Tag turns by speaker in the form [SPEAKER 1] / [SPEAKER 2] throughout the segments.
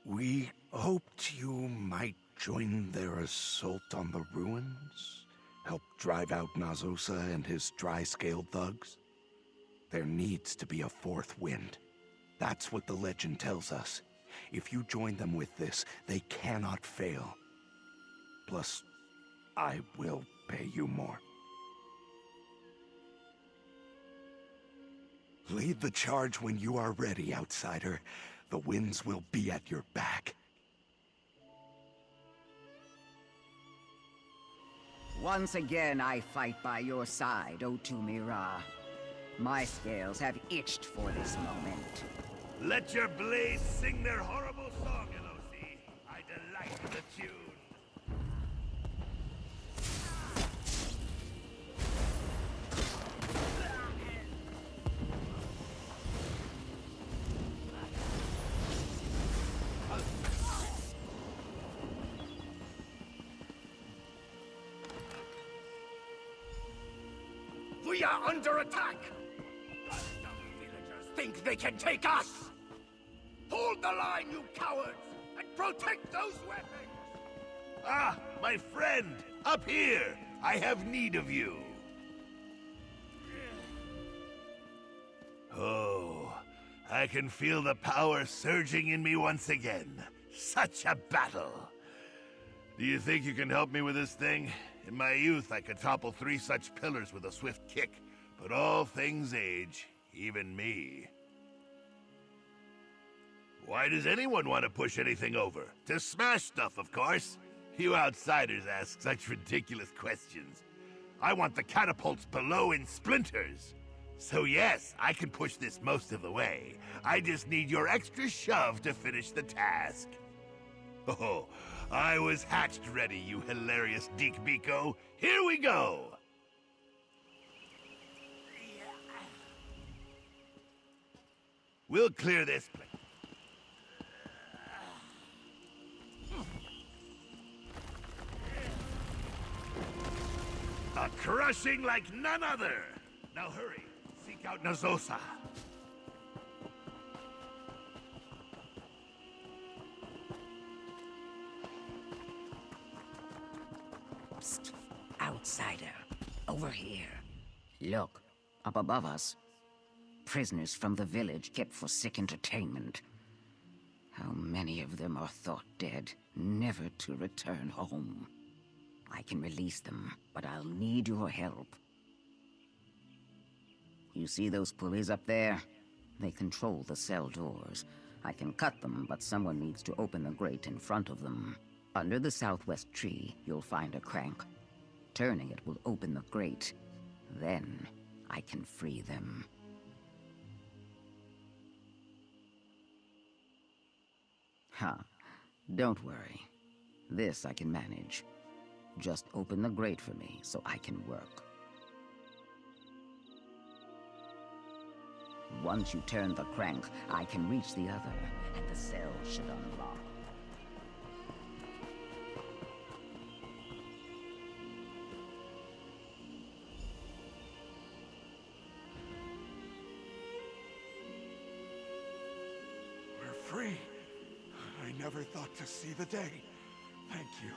[SPEAKER 1] We hoped you might join their assault on the ruins, help drive out Nazosa and his dry-scaled thugs. There needs to be a fourth wind. That's what the legend tells us. If you join them with this, they cannot fail. Plus, I will pay you more. Lead the charge when you are ready, outsider. The winds will be at your back.
[SPEAKER 2] Once again, I fight by your side, Otumira. My scales have itched for this moment.
[SPEAKER 3] Let your blades sing their horrible song, Elosi. I delight in the tune.
[SPEAKER 4] We are under attack! Dumb villagers think they can take us! Hold the line, you cowards! And protect those weapons!
[SPEAKER 3] Ah, my friend! Up here! I have need of you! Oh, I can feel the power surging in me once again. Such a battle! Do you think you can help me with this thing? In my youth, I could topple 3 such pillars with a swift kick, but all things age, even me. Why does anyone want to push anything over? To smash stuff, of course. You outsiders ask such ridiculous questions. I want the catapults below in splinters. So yes, I can push this most of the way. I just need your extra shove to finish the task. Oh, I was hatched ready, you hilarious Deek Biko. Here we go! We'll clear this place. A crushing like none other! Now hurry, seek out Nazosa.
[SPEAKER 2] Psst. Outsider. Over here. Look, up above us. Prisoners from the village kept for sick entertainment. How many of them are thought dead, never to return home? I can release them, but I'll need your help. You see those pulleys up there? They control the cell doors. I can cut them, but someone needs to open the grate in front of them. Under the southwest tree, you'll find a crank. Turning it will open the grate. Then, I can free them. Huh. Don't worry. This I can manage. Just open the grate for me so I can work. Once you turn the crank, I can reach the other, and the cell should unlock.
[SPEAKER 1] We're free. I never thought to see the day. Thank you.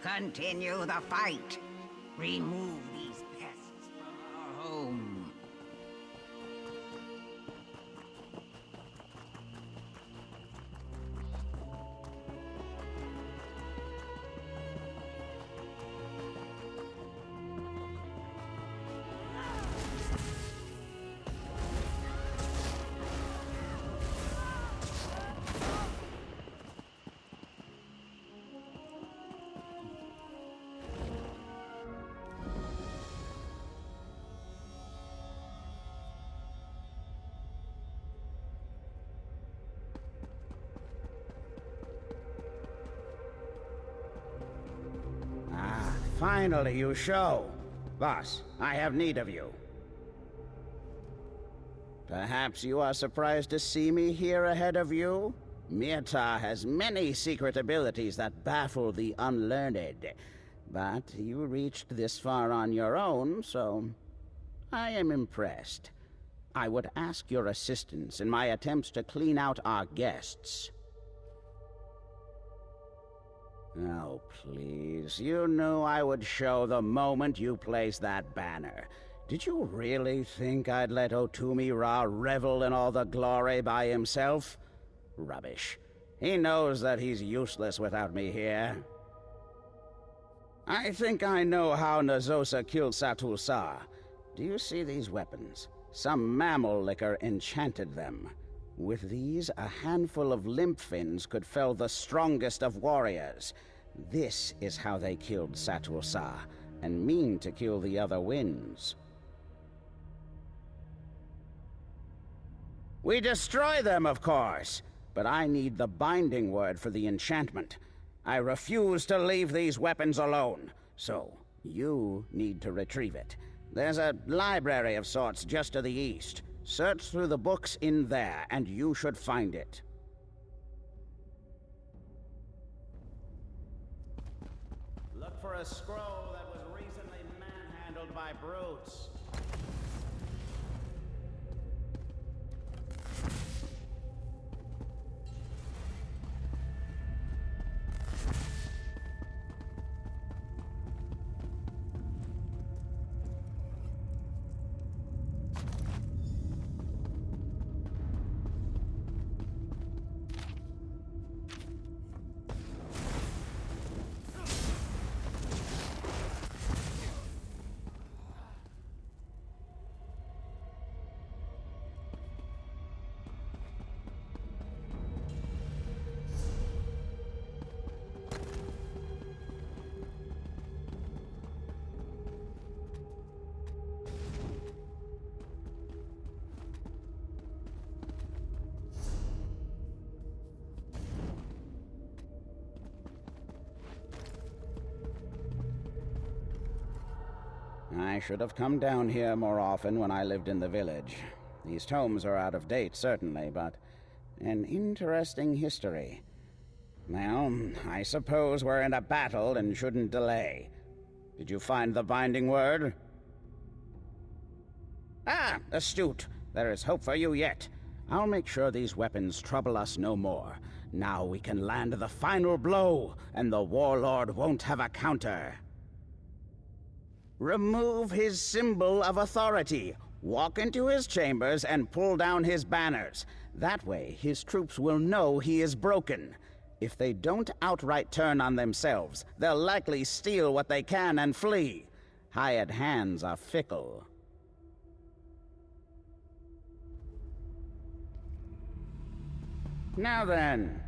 [SPEAKER 2] Continue the fight. Remove these pests from our home.
[SPEAKER 5] Finally, you show. Boss, I have need of you. Perhaps you are surprised to see me here ahead of you? Mirta has many secret abilities that baffle the unlearned. But you reached this far on your own, so I am impressed. I would ask your assistance in my attempts to clean out our guests. Oh, please. You knew I would show the moment you placed that banner. Did you really think I'd let Otumi Ra revel in all the glory by himself? Rubbish. He knows that he's useless without me here. I think I know how Nazosa killed Satul Sa. Do you see these weapons? Some mammal liquor enchanted them. With these, a handful of limp fins could fell the strongest of warriors. This is how they killed Satul Sa, and mean to kill the other winds. We destroy them, of course, but I need the binding word for the enchantment. I refuse to leave these weapons alone, so you need to retrieve it. There's a library of sorts just to the east. Search through the books in there, and you should find it. Look for a scroll that was recently manhandled by brutes. I should have come down here more often when I lived in the village. These tomes are out of date, certainly, but an interesting history. Well, I suppose we're in a battle and shouldn't delay. Did you find the binding word? Ah, astute. There is hope for you yet. I'll make sure these weapons trouble us no more. Now we can land the final blow, and the warlord won't have a counter. Remove his symbol of authority. Walk into his chambers and pull down his banners. That way, his troops will know he is broken. If they don't outright turn on themselves, they'll likely steal what they can and flee. Hired hands are fickle. Now then,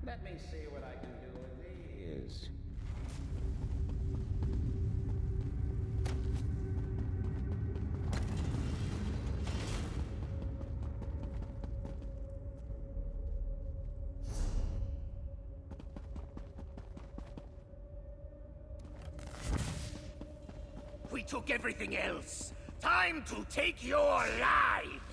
[SPEAKER 5] let me see what I can do with these.
[SPEAKER 4] We took everything else. Time to take your lives!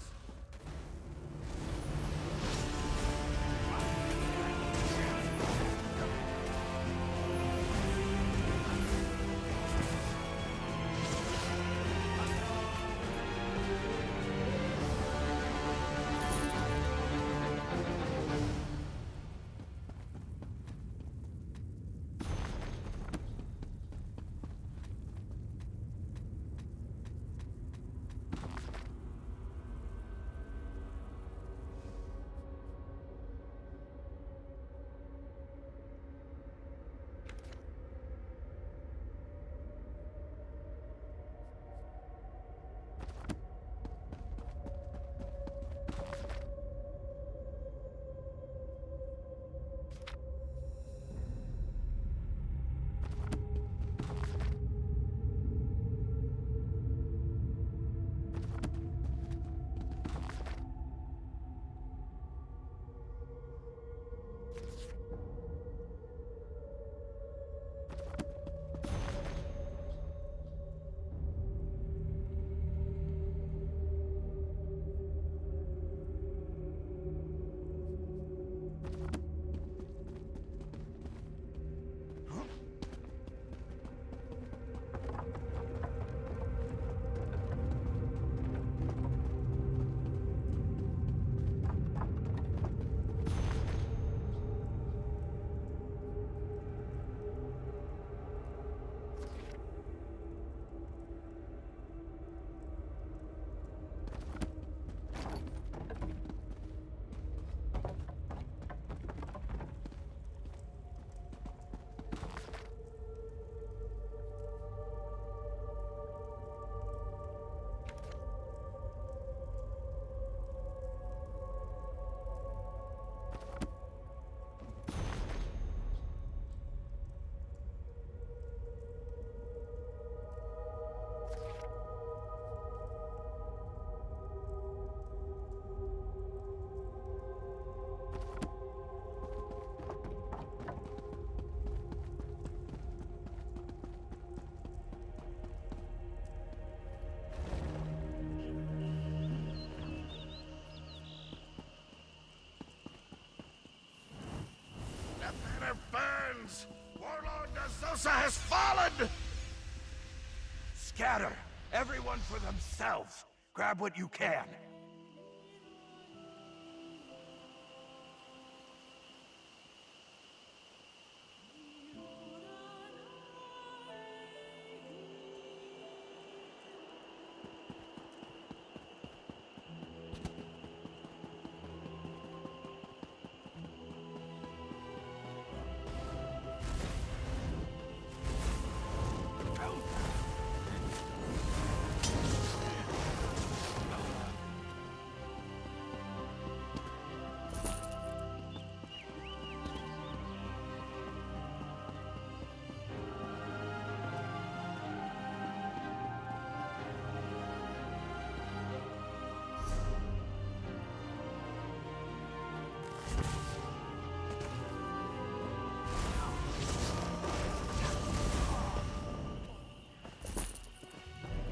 [SPEAKER 3] The banner burns! Warlord Nazosa has fallen!
[SPEAKER 1] Scatter! Everyone for themselves! Grab what you can!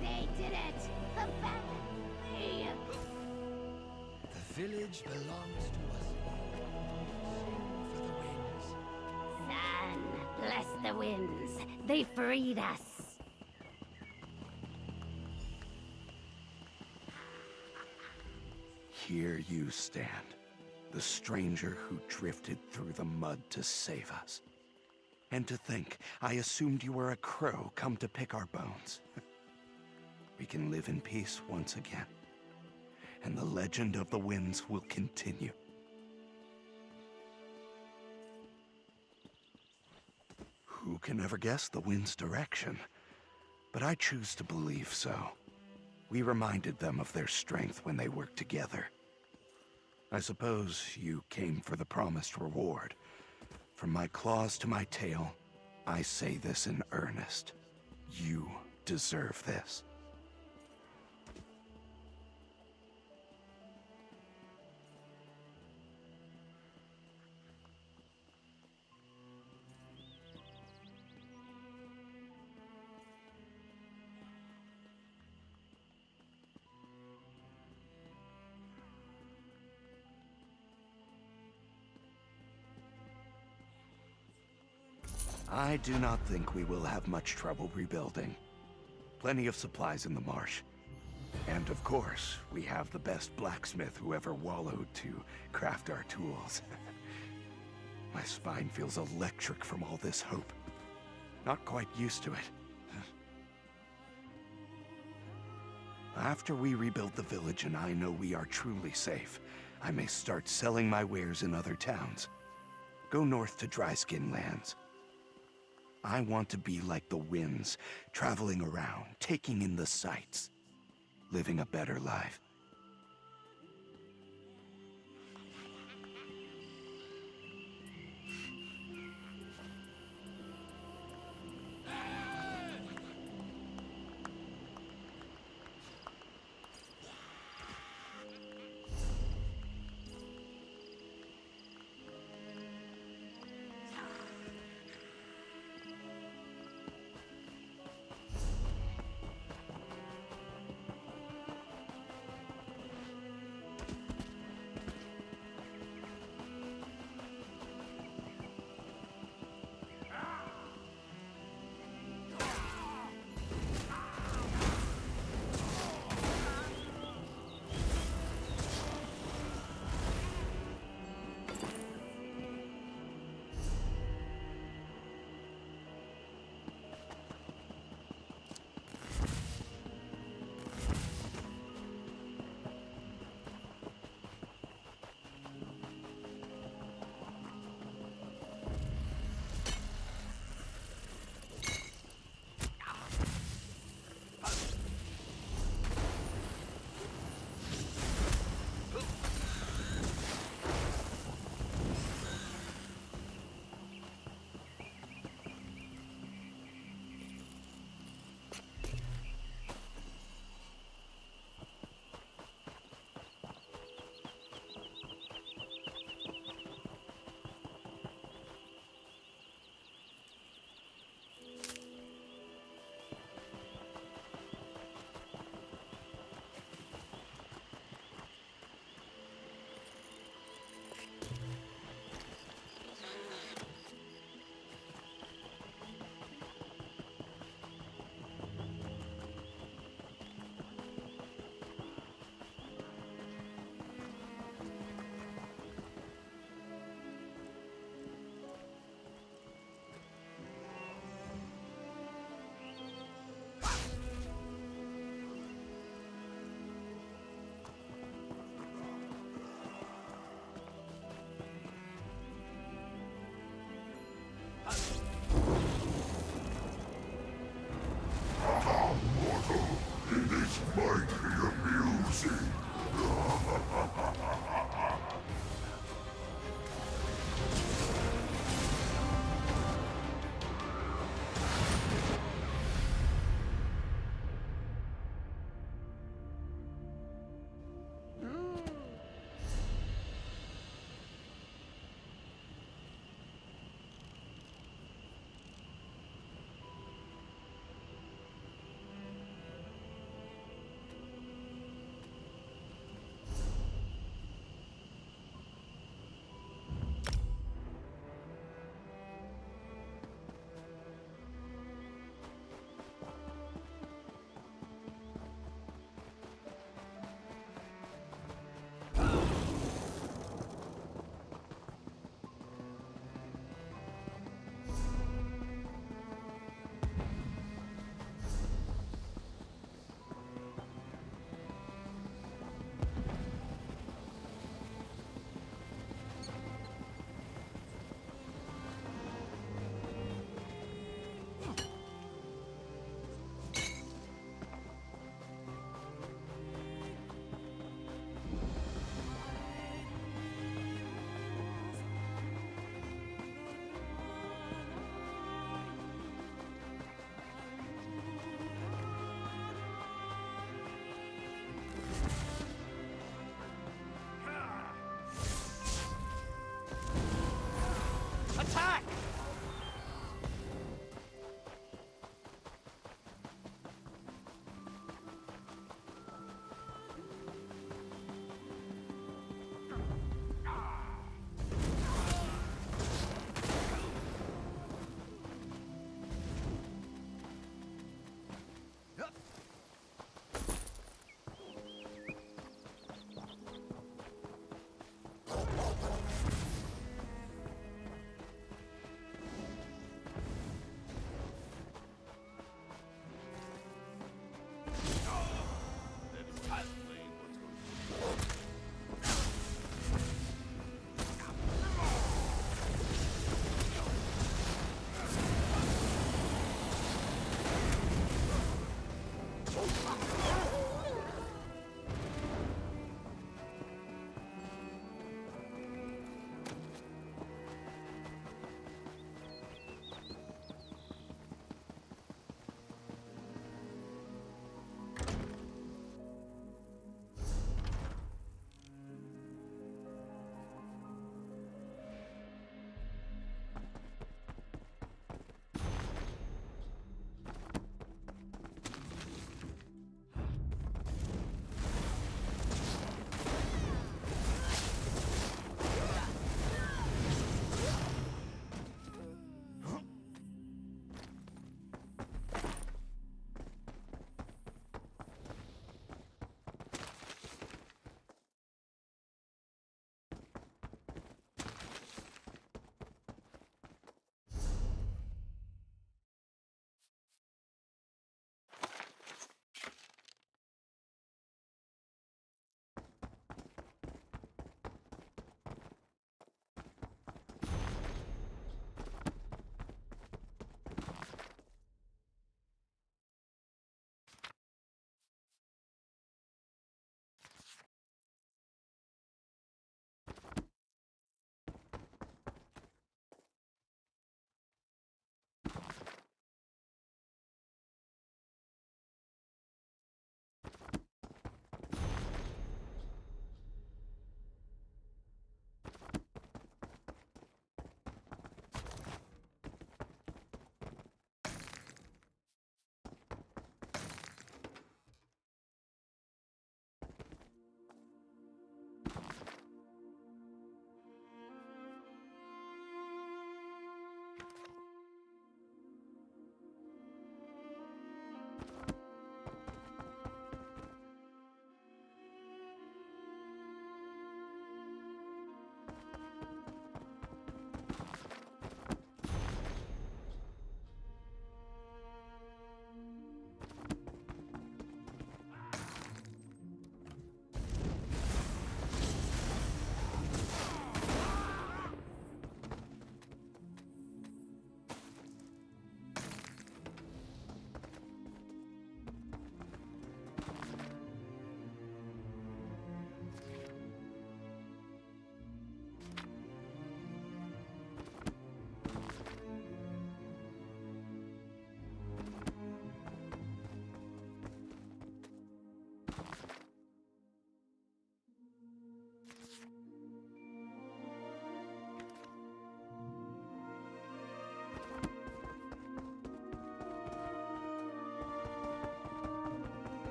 [SPEAKER 6] They did it! Abandon me!
[SPEAKER 4] The village belongs to us. Sing for the winds.
[SPEAKER 6] Sun, bless the winds. They freed us.
[SPEAKER 1] Here you stand, the stranger who drifted through the mud to save us. And to think, I assumed you were a crow come to pick our bones. We can live in peace once again, and the legend of the winds will continue. Who can ever guess the wind's direction? But I choose to believe so. We reminded them of their strength when they worked together. I suppose you came for the promised reward. From my claws to my tail, I say this in earnest. You deserve this. I do not think we will have much trouble rebuilding. Plenty of supplies in the marsh. And of course, we have the best blacksmith who ever wallowed to craft our tools. My spine feels electric from all this hope. Not quite used to it. After we rebuild the village and I know we are truly safe, I may start selling my wares in other towns. Go north to Dryskin Lands. I want to be like the winds, traveling around, taking in the sights, living a better life.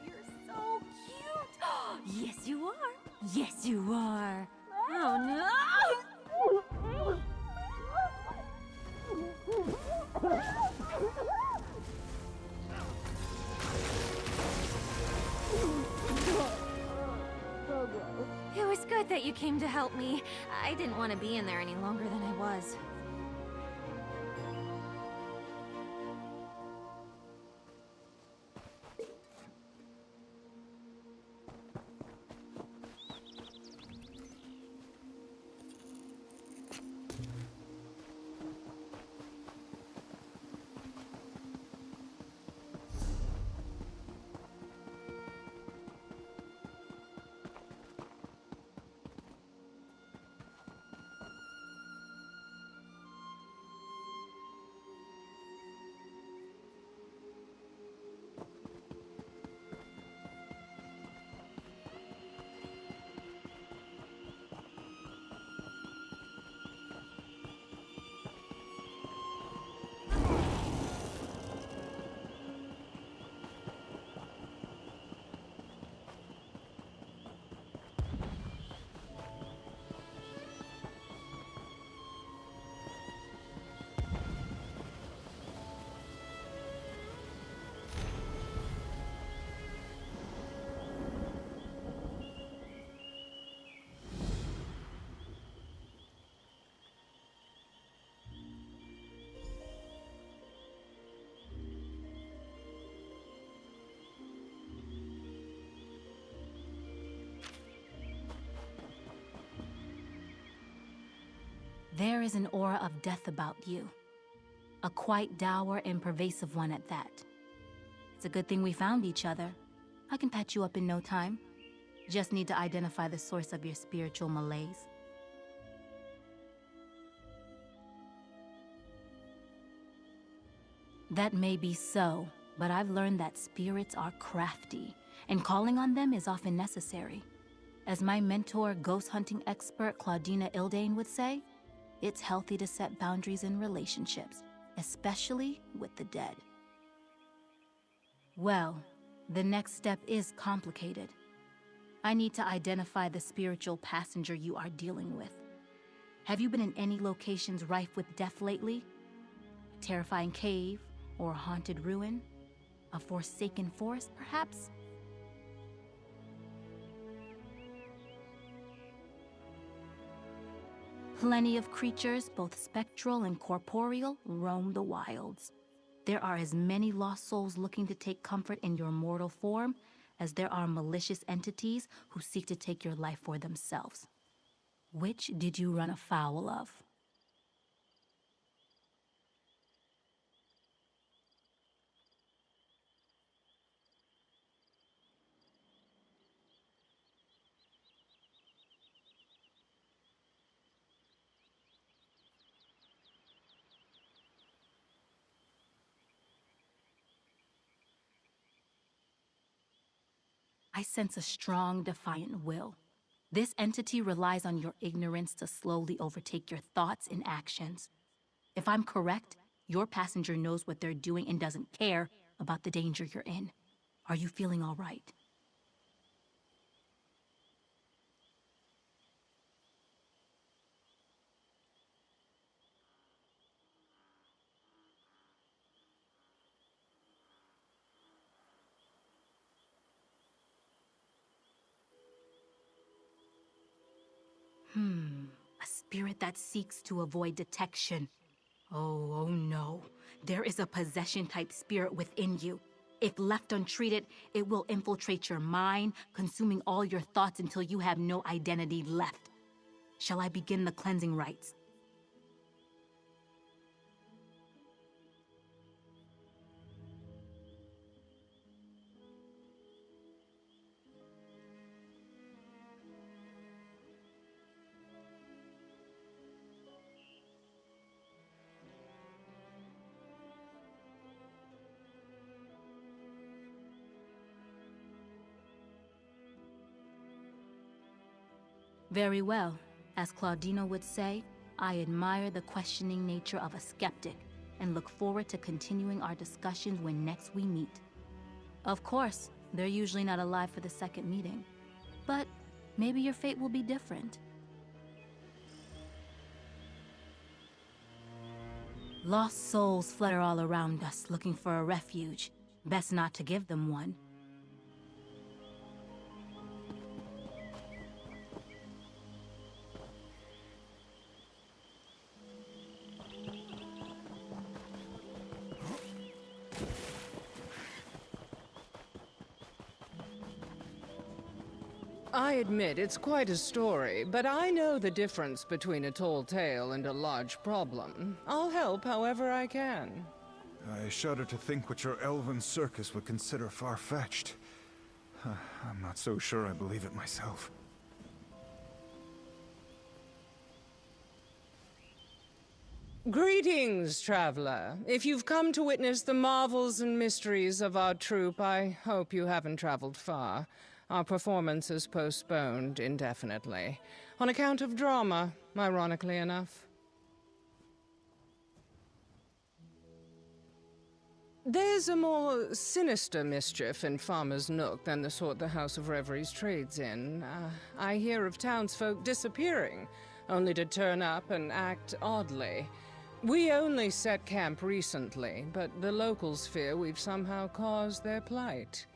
[SPEAKER 7] you're so cute. Yes, you are. Yes, you are. Oh, no. It was good that you came to help me. I didn't want to be in there any longer than I was. There is an aura of death about you. A quite dour and pervasive one at that. It's a good thing we found each other. I can patch you up in no time. Just need to identify the source of your spiritual malaise. That may be so, but I've learned that spirits are crafty, and calling on them is often necessary. As my mentor, ghost hunting expert Claudina Ildane would say, it's healthy to set boundaries in relationships, especially with the dead. Well, the next step is complicated. I need to identify the spiritual passenger you are dealing with. Have you been in any locations rife with death lately? A terrifying cave, or a haunted ruin? A forsaken forest, perhaps? Plenty of creatures, both spectral and corporeal, roam the wilds. There are as many lost souls looking to take comfort in your mortal form as there are malicious entities who seek to take your life for themselves. Which did you run afoul of? I sense a strong, defiant will. This entity relies on your ignorance to slowly overtake your thoughts and actions. If I'm correct, your passenger knows what they're doing and doesn't care about the danger you're in. Are you feeling all right? A spirit that seeks to avoid detection. Oh no. There is a possession-type spirit within you. If left untreated, it will infiltrate your mind, consuming all your thoughts until you have no identity left. Shall I begin the cleansing rites? Very well. As Claudina would say, I admire the questioning nature of a skeptic and look forward to continuing our discussions when next we meet. Of course, They're usually not alive for the second meeting. But maybe your fate will be different. Lost souls flutter all around us, looking for a refuge. Best not to give them one.
[SPEAKER 8] I admit it's quite a story, but I know the difference between a tall tale and a large problem. I'll help however I can.
[SPEAKER 9] I shudder to think what your elven circus would consider far-fetched. I'm not so sure I believe it myself.
[SPEAKER 8] Greetings, traveler. If you've come to witness the marvels and mysteries of our troupe, I hope you haven't traveled far. Our performance is postponed indefinitely, on account of drama, ironically enough. There's a more sinister mischief in Farmer's Nook than the sort the House of Reveries trades in. I hear of townsfolk disappearing, only to turn up and act oddly. We only set camp recently, but the locals fear we've somehow caused their plight.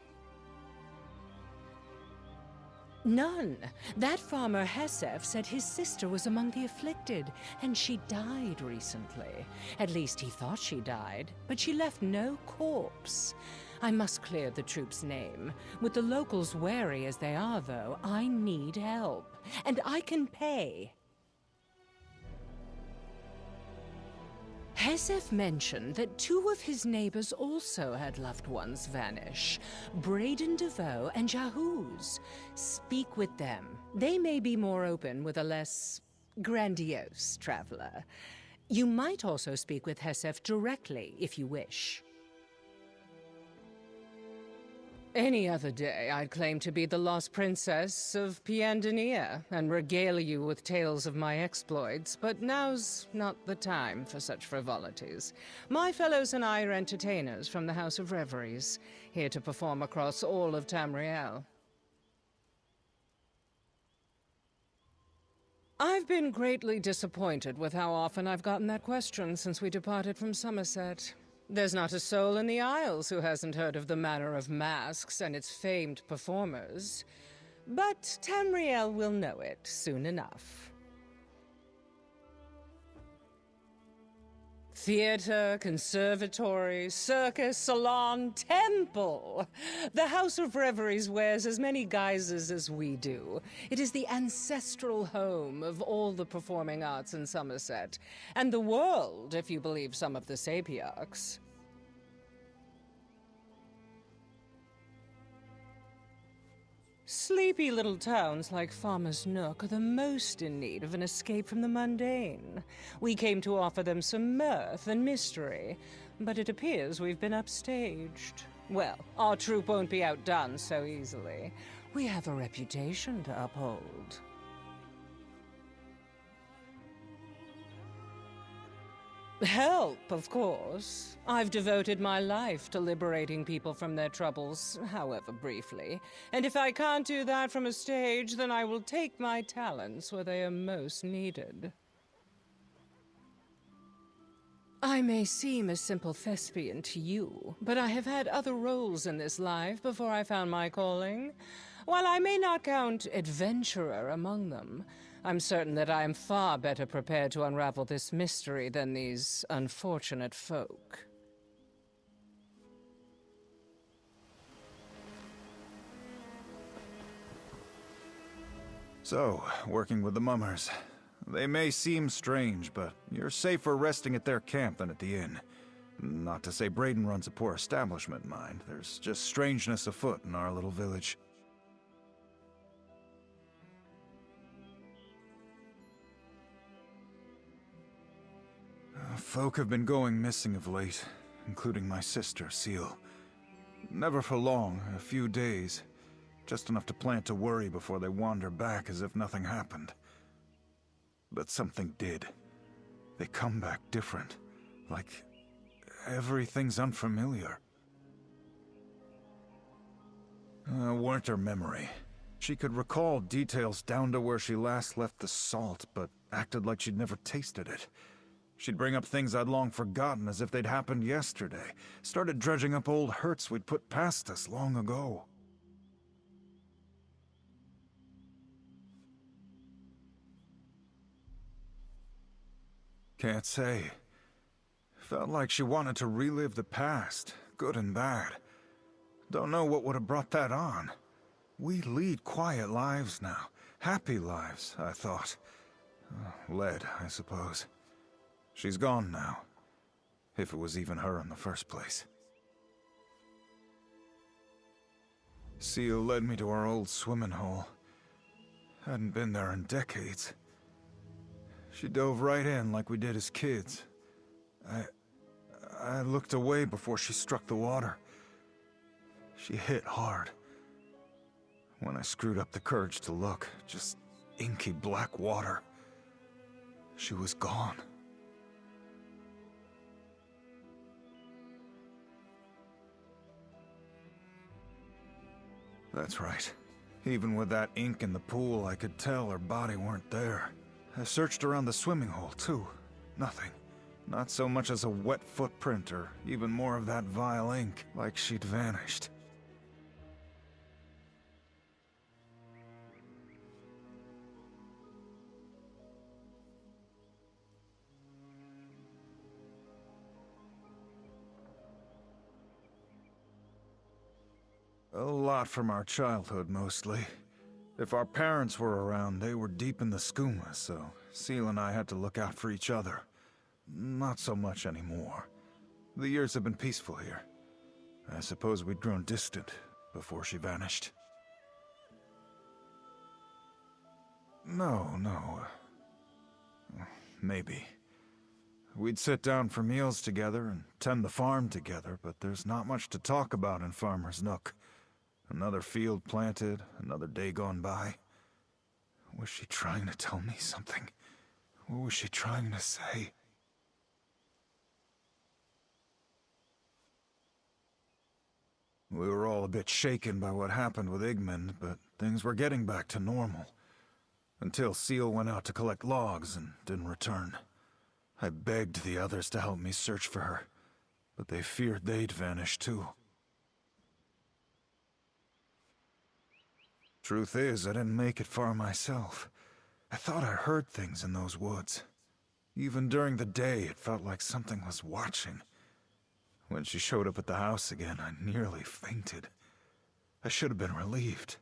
[SPEAKER 8] None. That farmer Hesef said his sister was among the afflicted, and she died recently. At least he thought she died, but she left no corpse. I must clear the troop's name. With the locals wary as they are, though, I need help, and I can pay. Hesef mentioned that two of his neighbors also had loved ones vanish, Braden DeVoe and Jahuz. Speak with them. They may be more open with a less grandiose traveler. You might also speak with Hesef directly, if you wish. Any other day, I'd claim to be the lost princess of Piandania and regale you with tales of my exploits, but now's not the time for such frivolities. My fellows and I are entertainers from the House of Reveries, here to perform across all of Tamriel. I've been greatly disappointed with how often I've gotten that question since we departed from Somerset. There's not a soul in the Isles who hasn't heard of the Manor of Masks and its famed performers. But Tamriel will know it soon enough. Theater, conservatory, circus, salon, temple. The House of Reveries wears as many guises as we do. It is the ancestral home of all the performing arts in Somerset, and the world, if you believe some of the sapiarchs. Sleepy little towns like Farmer's Nook are the most in need of an escape from the mundane. We came to offer them some mirth and mystery, but it appears we've been upstaged. Well, our troupe won't be outdone so easily. We have a reputation to uphold. Help, of course. I've devoted my life to liberating people from their troubles, however briefly. And if I can't do that from a stage, then I will take my talents where they are most needed. I may seem a simple thespian to you, but I have had other roles in this life before I found my calling. While I may not count adventurer among them, I'm certain that I am far better prepared to unravel this mystery than these unfortunate folk.
[SPEAKER 9] So, working with the mummers. They may seem strange, but you're safer resting at their camp than at the inn. Not to say Braden runs a poor establishment, mind. There's just strangeness afoot in our little village. Folk have been going missing of late, including my sister, Seal. Never for long, a few days. Just enough to plant a worry before they wander back as if nothing happened. But something did. They come back different. Like everything's unfamiliar. Weren't her memory. She could recall details down to where she last left the salt, but acted like she'd never tasted it. She'd bring up things I'd long forgotten as if they'd happened yesterday. Started dredging up old hurts we'd put past us long ago. Can't say. Felt like she wanted to relive the past, good and bad. Don't know what would have brought that on. We lead quiet lives now. Happy lives, I thought. Led, I suppose. She's gone now. If it was even her in the first place. Seal led me to our old swimming hole. Hadn't been there in decades. She dove right in like we did as kids. I looked away before she struck the water. She hit hard. When I screwed up the courage to look, just inky black water. She was gone. That's right. Even with that ink in the pool, I could tell her body weren't there. I searched around the swimming hole, too. Nothing. Not so much as a wet footprint or even more of that vile ink, like she'd vanished. A lot from our childhood, mostly. If our parents were around, they were deep in the skooma, so Seal and I had to look out for each other. Not so much anymore. The years have been peaceful here. I suppose we'd grown distant before she vanished. No. Maybe. We'd sit down for meals together and tend the farm together, but there's not much to talk about in Farmer's Nook. Another field planted, another day gone by. Was she trying to tell me something? What was she trying to say? We were all a bit shaken by what happened with Igmund, but things were getting back to normal. Until Seal went out to collect logs and didn't return. I begged the others to help me search for her, but they feared they'd vanish too. Truth is, I didn't make it far myself. I thought I heard things in those woods. Even during the day, it felt like something was watching. When she showed up at the house again, I nearly fainted. I should have been relieved,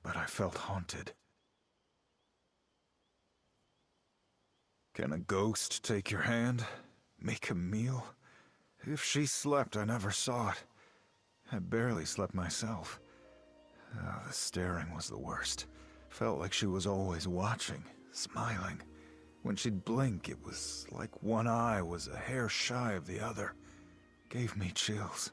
[SPEAKER 9] but I felt haunted. Can a ghost take your hand? Make a meal? If she slept, I never saw it. I barely slept myself. The staring was the worst. Felt like she was always watching, smiling. When she'd blink, it was like one eye was a hair shy of the other. Gave me chills.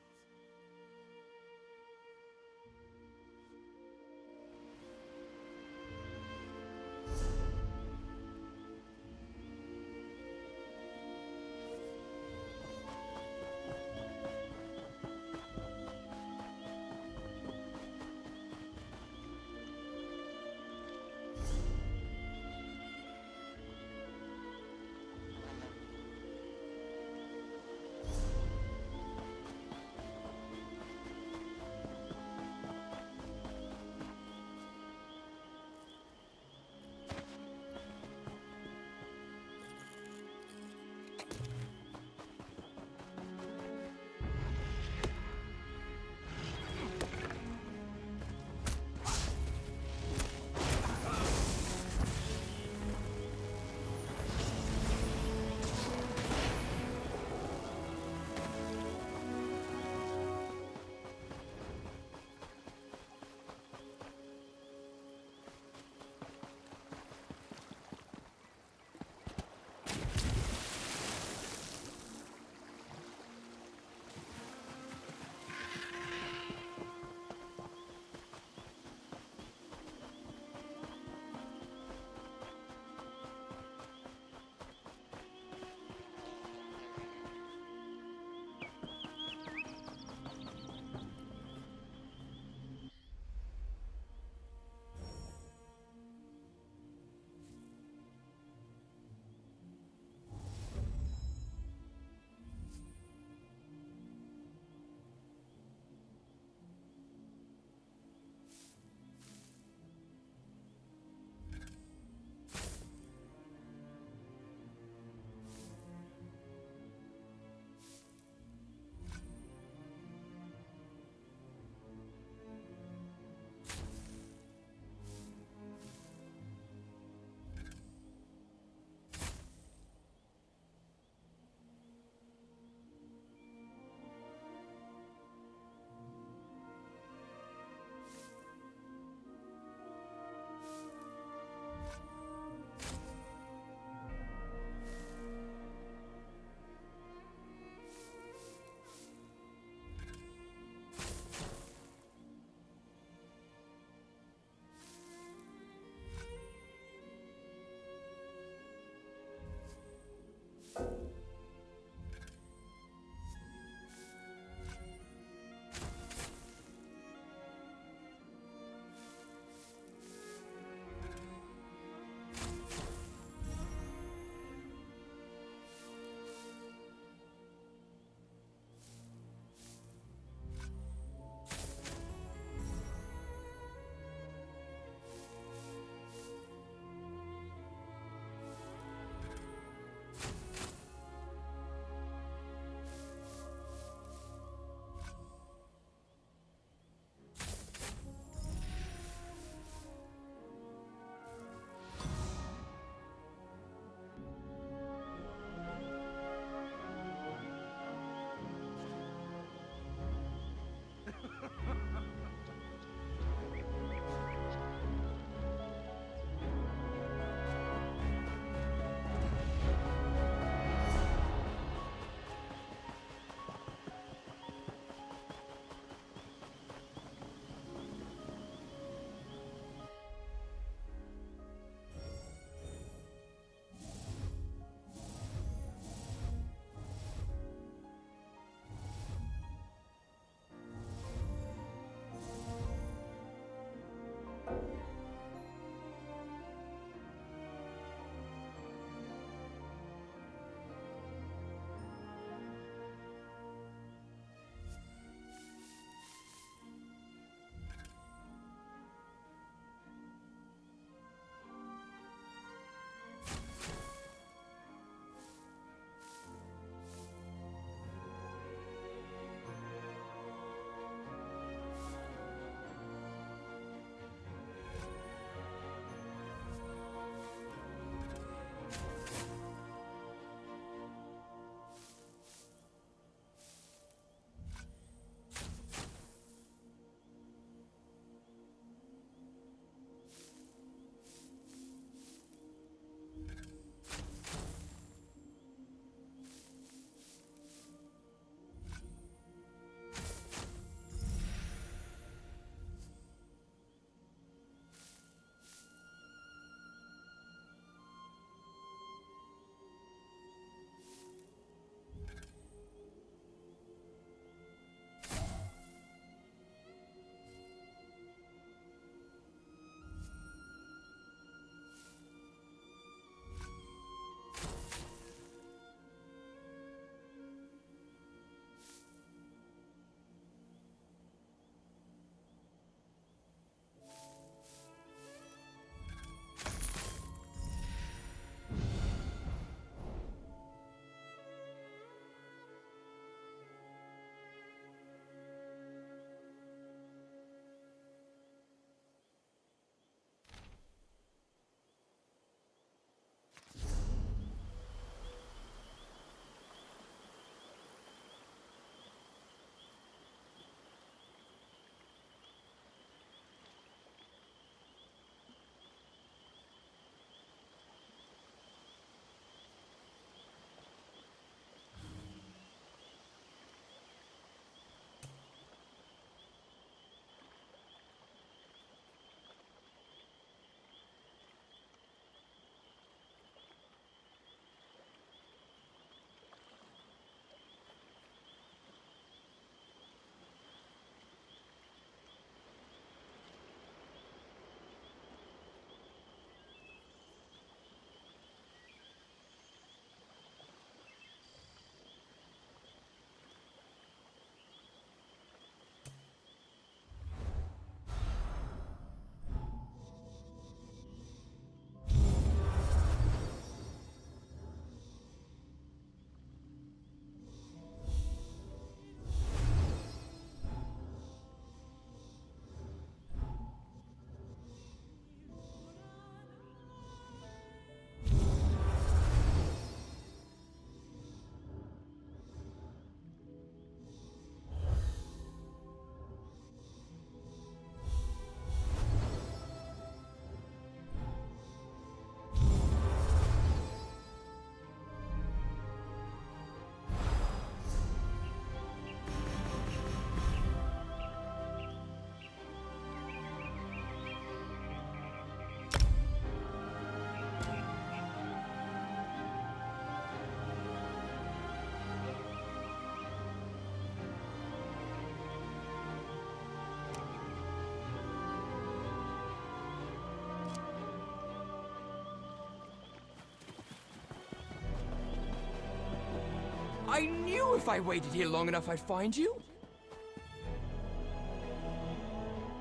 [SPEAKER 10] I knew if I waited here long enough I'd find you.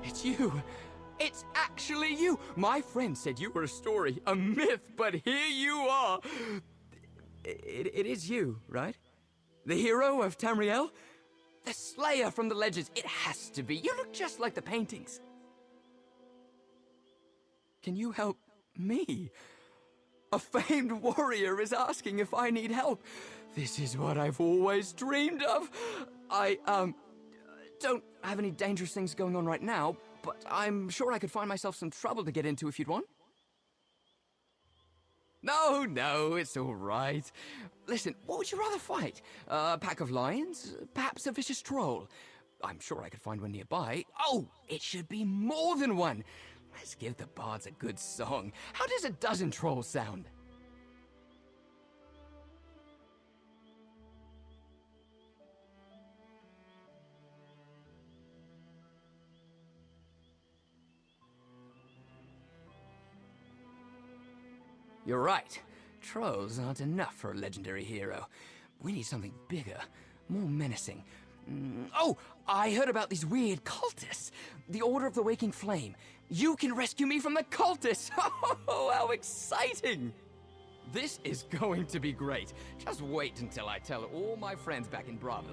[SPEAKER 10] It's you. It's actually you. My friend said you were a story, a myth, but here you are. It is you, right? The hero of Tamriel? The slayer from the legends. It has to be. You look just like the paintings. Can you help me? A famed warrior is asking if I need help. This is what I've always dreamed of. I, don't have any dangerous things going on right now, but I'm sure I could find myself some trouble to get into if you'd want. No, it's all right. Listen, what would you rather fight? A pack of lions? Perhaps a vicious troll? I'm sure I could find one nearby. Oh, it should be more than one. Let's give the bards a good song. How does a dozen trolls sound? You're right. Trolls aren't enough for a legendary hero. We need something bigger, more menacing. Oh, I heard about these weird cultists. The Order of the Waking Flame. You can rescue me from the cultists! Oh, how exciting! This is going to be great. Just wait until I tell all my friends back in Bravo.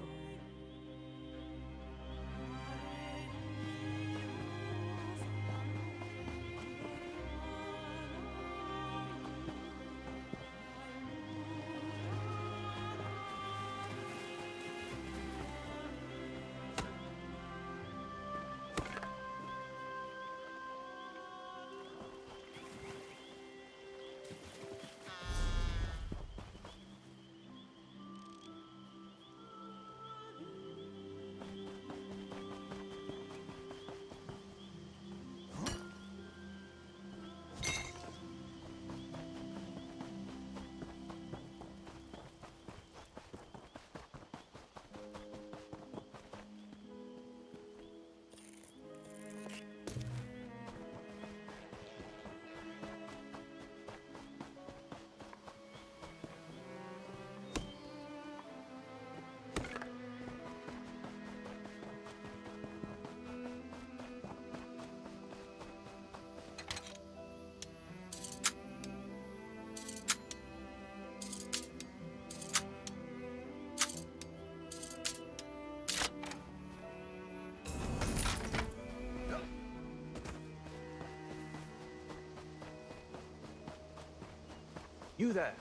[SPEAKER 11] You there!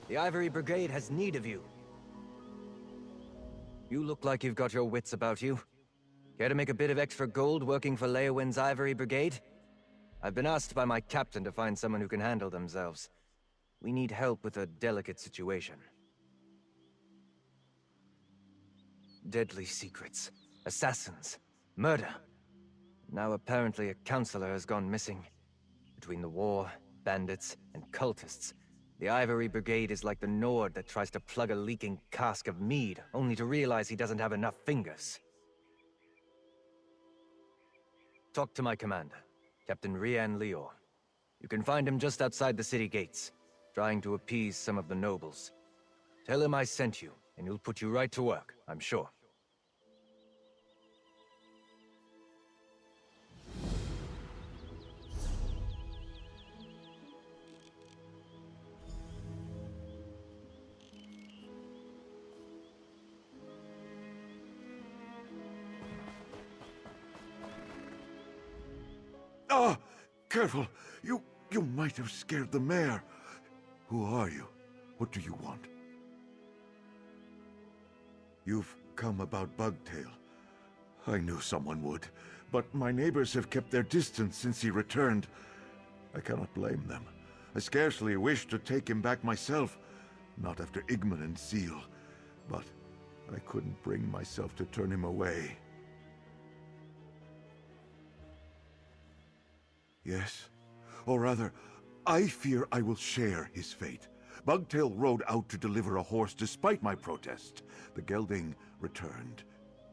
[SPEAKER 11] The Ivory Brigade has need of you. You look like you've got your wits about you. Care to make a bit of extra gold working for Leowin's Ivory Brigade? I've been asked by my captain to find someone who can handle themselves. We need help with a delicate situation. Deadly secrets, assassins, murder. Now apparently a counselor has gone missing. Between the war, bandits, and cultists, the Ivory Brigade is like the Nord that tries to plug a leaking cask of mead, only to realize he doesn't have enough fingers. Talk to my commander, Captain Rian Lior. You can find him just outside the city gates, trying to appease some of the nobles. Tell him I sent you, and he'll put you right to work, I'm sure.
[SPEAKER 1] Ah! Careful! You might have scared the mayor. Who are you? What do you want? You've come about Bugtail. I knew someone would, but my neighbors have kept their distance since he returned. I cannot blame them. I scarcely wish to take him back myself, not after Igman and Seal, but I couldn't bring myself to turn him away. Yes? Or rather, I fear I will share his fate. Bugtail rode out to deliver a horse despite my protest. The gelding returned.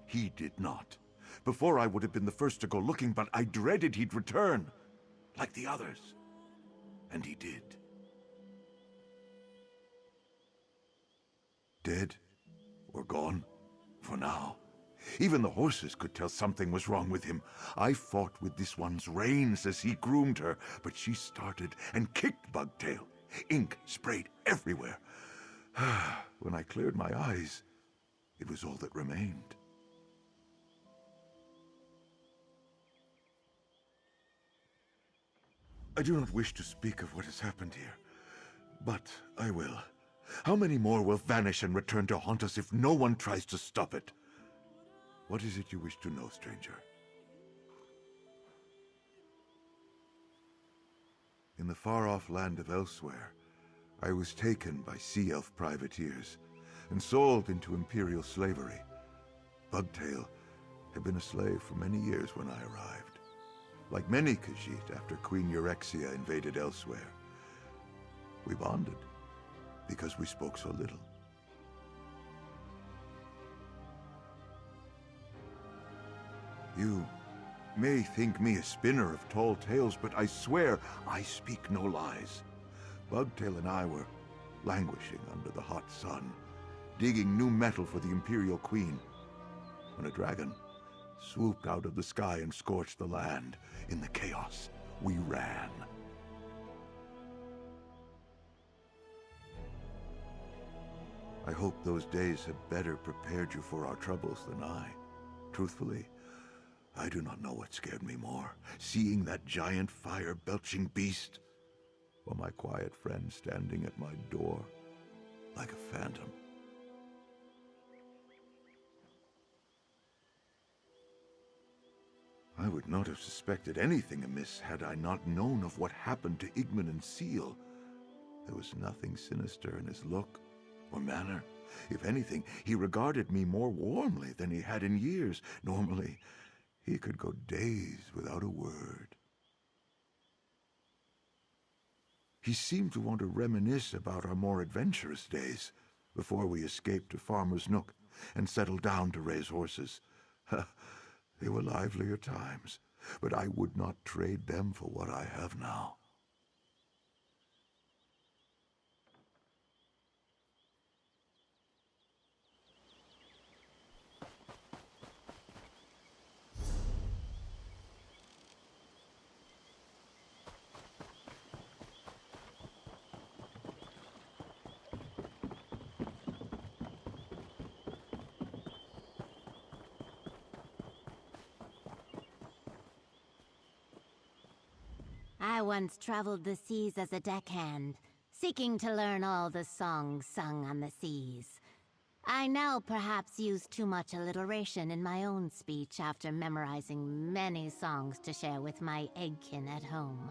[SPEAKER 1] He did not. Before I would have been the first to go looking, but I dreaded he'd return. Like the others. And he did. Dead?
[SPEAKER 12] or gone. For now. Even the horses could tell something was wrong with him. I fought with this one's reins as he groomed her, but she started and kicked Bugtail. Ink sprayed everywhere. When I cleared my eyes, it was all that remained. I do not wish to speak of what has happened here, but I will. How many more will vanish and return to haunt us if no one tries to stop it? What is it you wish to know, stranger? In the far-off land of Elsewhere, I was taken by sea elf privateers and sold into imperial slavery. Bugtail had been a slave for many years when I arrived. Like many Khajiit after Queen Eurexia invaded Elsewhere, we bonded because we spoke so little. You may think me a spinner of tall tales, but I swear I speak no lies. Bugtail and I were languishing under the hot sun, digging new metal for the Imperial Queen, when a dragon swooped out of the sky and scorched the land. In the chaos, we ran. I hope those days have better prepared you for our troubles than I. Truthfully, I do not know what scared me more, seeing that giant fire-belching beast, or my quiet friend standing at my door like a phantom. I would not have suspected anything amiss had I not known of what happened to Igman and Seal. There was nothing sinister in his look or manner. If anything, he regarded me more warmly than he had in years. Normally, he could go days without a word. He seemed to want to reminisce about our more adventurous days, before we escaped to Farmer's Nook and settled down to raise horses. They were livelier times, but I would not trade them for what I have now.
[SPEAKER 6] I once traveled the seas as a deckhand, seeking to learn all the songs sung on the seas. I now perhaps use too much alliteration in my own speech after memorizing many songs to share with my eggkin at home.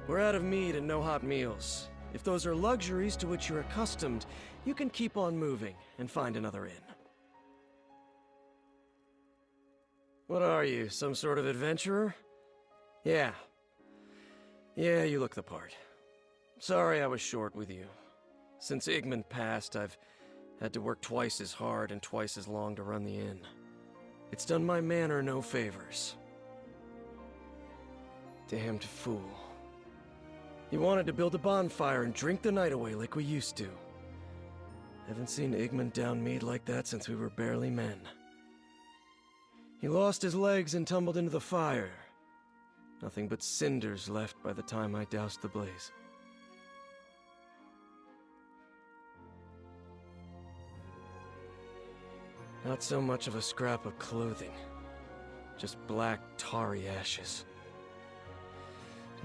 [SPEAKER 13] We're out of meat and no hot meals. If those are luxuries to which you're accustomed, you can keep on moving and find another inn. What are you, some sort of adventurer? Yeah. Yeah, you look the part. Sorry I was short with you. Since Igman passed, I've had to work twice as hard and twice as long to run the inn. It's done my manor no favors. Damned fool. He wanted to build a bonfire and drink the night away like we used to. Haven't seen Igman down mead like that since we were barely men. He lost his legs and tumbled into the fire. Nothing but cinders left by the time I doused the blaze. Not so much of a scrap of clothing. Just black, tarry ashes.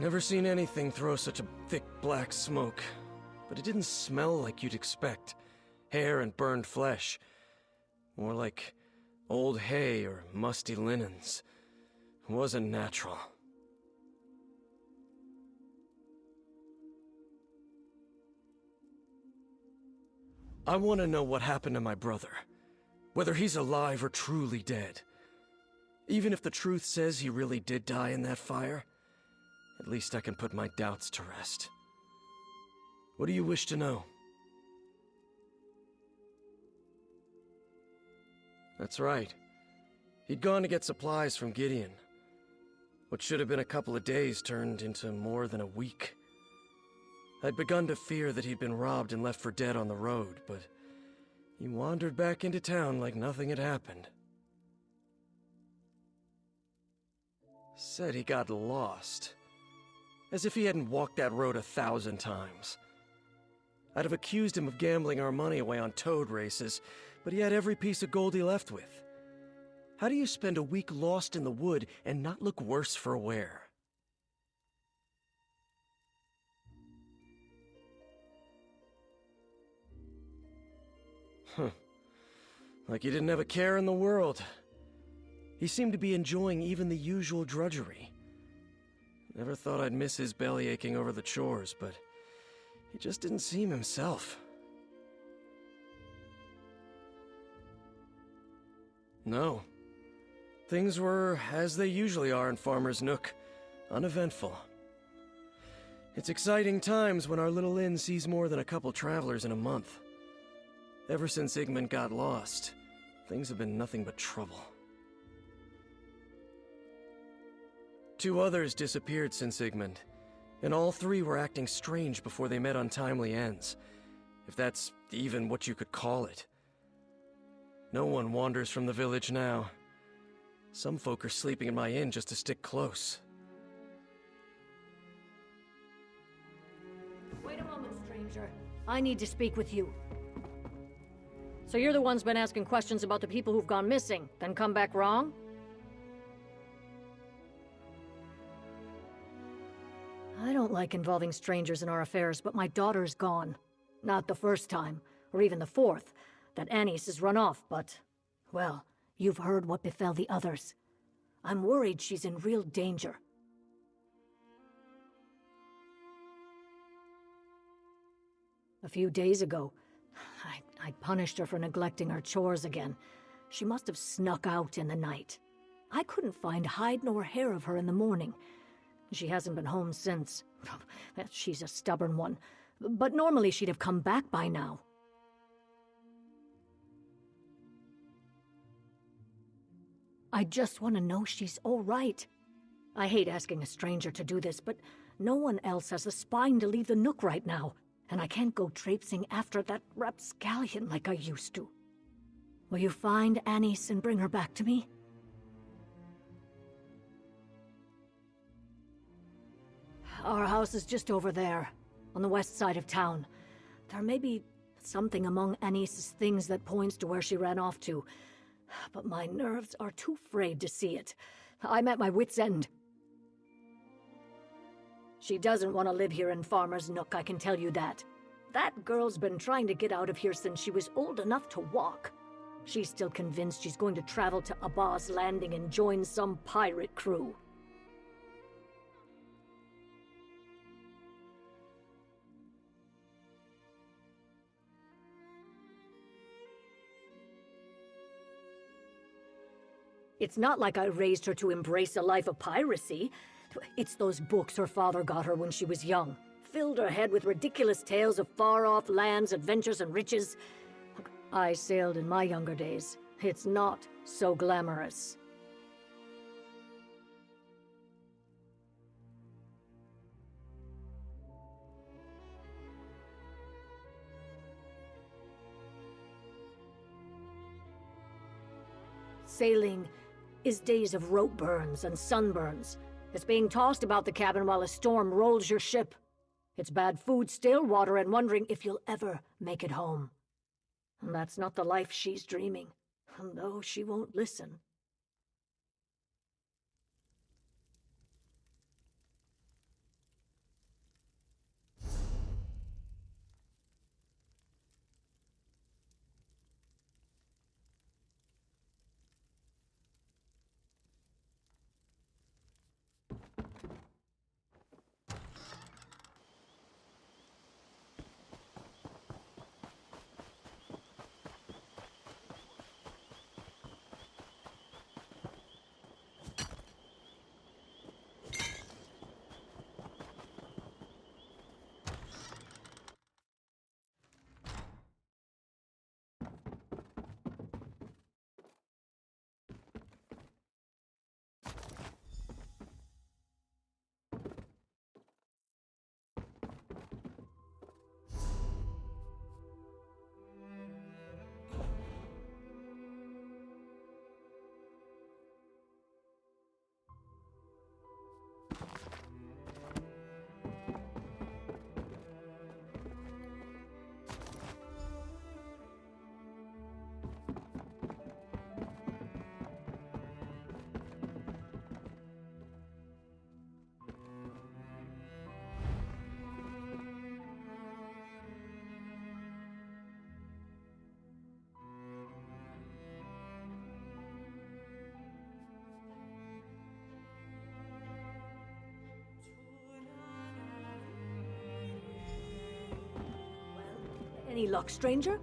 [SPEAKER 13] Never seen anything throw such a thick black smoke, but it didn't smell like you'd expect. Hair and burned flesh. More like old hay or musty linens. It wasn't natural. I want to know what happened to my brother. Whether he's alive or truly dead. Even if the truth says he really did die in that fire, at least I can put my doubts to rest. What do you wish to know? That's right. He'd gone to get supplies from Gideon. What should have been a couple of days turned into more than a week. I'd begun to fear that he'd been robbed and left for dead on the road, but he wandered back into town like nothing had happened. Said he got lost. As if he hadn't walked that road 1,000 times. I'd have accused him of gambling our money away on toad races, but he had every piece of gold he left with. How do you spend a week lost in the wood and not look worse for wear? Like he didn't have a care in the world. He seemed to be enjoying even the usual drudgery. Never thought I'd miss his belly aching over the chores, but he just didn't seem himself. No. Things were as they usually are in Farmer's Nook, uneventful. It's exciting times when our little inn sees more than a couple travelers in a month. Ever since Igmund got lost, things have been nothing but trouble. 2 others disappeared since Igmund, and all 3 were acting strange before they met untimely ends, if that's even what you could call it. No one wanders from the village now. Some folk are sleeping in my inn just to stick close.
[SPEAKER 14] Wait a moment, stranger. I need to speak with you. So you're the one's been asking questions about the people who've gone missing, then come back wrong? I don't like involving strangers in our affairs, but my daughter's gone. Not the first time, or even the 4th, that Anise has run off, but... well, you've heard what befell the others. I'm worried she's in real danger. A few days ago, I punished her for neglecting her chores again. She must have snuck out in the night. I couldn't find hide nor hair of her in the morning. She hasn't been home since. She's a stubborn one. But normally she'd have come back by now. I just want to know she's all right. I hate asking a stranger to do this, but no one else has the spine to leave the Nook right now. And I can't go traipsing after that rapscallion like I used to. Will you find Anise and bring her back to me? Our house is just over there, on the west side of town. There may be something among Anise's things that points to where she ran off to, but my nerves are too frayed to see it. I'm at my wit's end. She doesn't want to live here in Farmer's Nook, I can tell you that. That girl's been trying to get out of here since she was old enough to walk. She's still convinced she's going to travel to Abba's Landing and join some pirate crew. It's not like I raised her to embrace a life of piracy. It's those books her father got her when she was young. Filled her head with ridiculous tales of far-off lands, adventures, and riches. I sailed in my younger days. It's not so glamorous. Sailing is days of rope burns and sunburns. It's being tossed about the cabin while a storm rolls your ship. It's bad food, stale water, and wondering if you'll ever make it home. And that's not the life she's dreaming, though she won't listen. Any luck, stranger?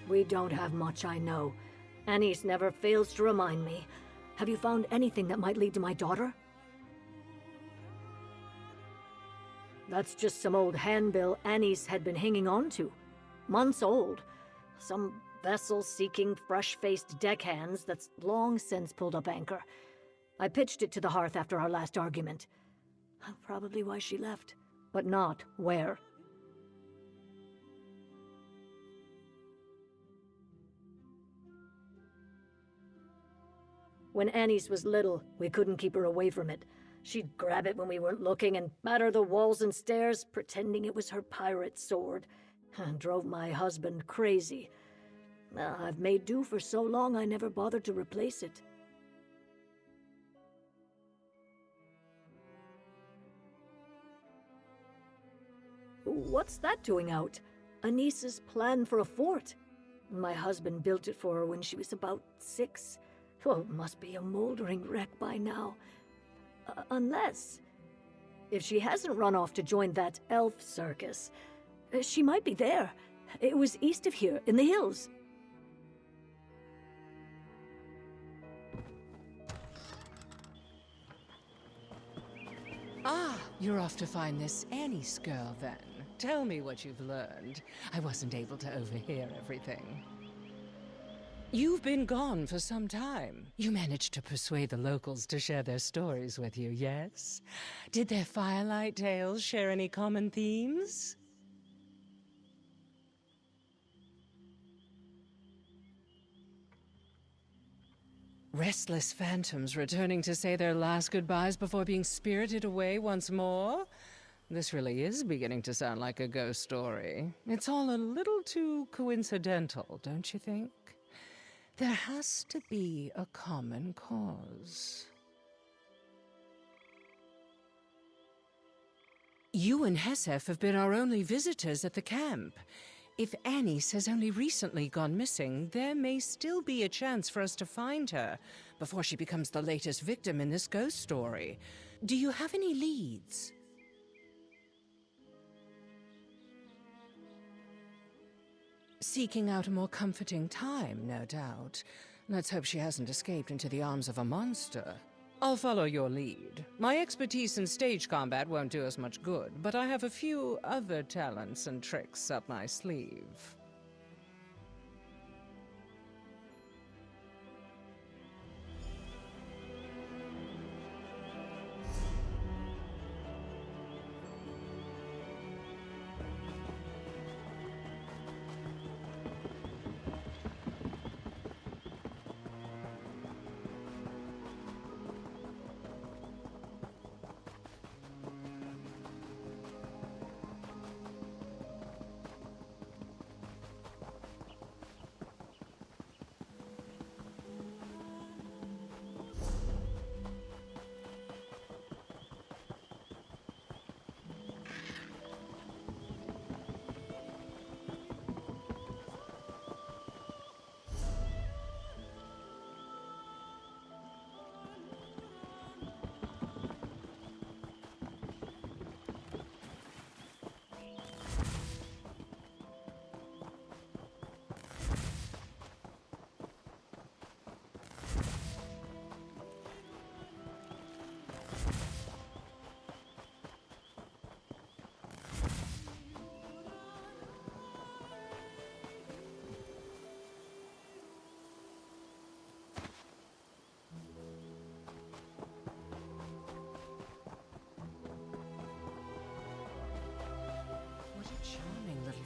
[SPEAKER 14] We don't have much, I know. Anise never fails to remind me. Have you found anything that might lead to my daughter? That's just some old handbill Anise had been hanging on to. Months old. Some vessel seeking fresh-faced deckhands that's long since pulled up anchor. I pitched it to the hearth after our last argument. Probably why she left, but not where. When Anise was little, we couldn't keep her away from it. She'd grab it when we weren't looking and batter the walls and stairs, pretending it was her pirate sword. Drove my husband crazy. I've made do for so long I never bothered to replace it. What's that doing out? Anise's plan for a fort. My husband built it for her when she was about 6. Oh, it must be a moldering wreck by now. Unless... if she hasn't run off to join that elf circus, she might be there. It was east of here, in the hills.
[SPEAKER 8] Ah, you're off to find this Anise girl, then. Tell me what you've learned. I wasn't able to overhear everything. You've been gone for some time. You managed to persuade the locals to share their stories with you, yes? Did their firelight tales share any common themes? Restless phantoms returning to say their last goodbyes before being spirited away once more? This really is beginning to sound like a ghost story. It's all a little too coincidental, don't you think? There has to be a common cause. You and Hesef have been our only visitors at the camp. If Anise has only recently gone missing, there may still be a chance for us to find her before she becomes the latest victim in this ghost story. Do you have any leads? Seeking out a more comforting time, no doubt. Let's hope she hasn't escaped into the arms of a monster. I'll follow your lead. My expertise in stage combat won't do us much good, but I have a few other talents and tricks up my sleeve.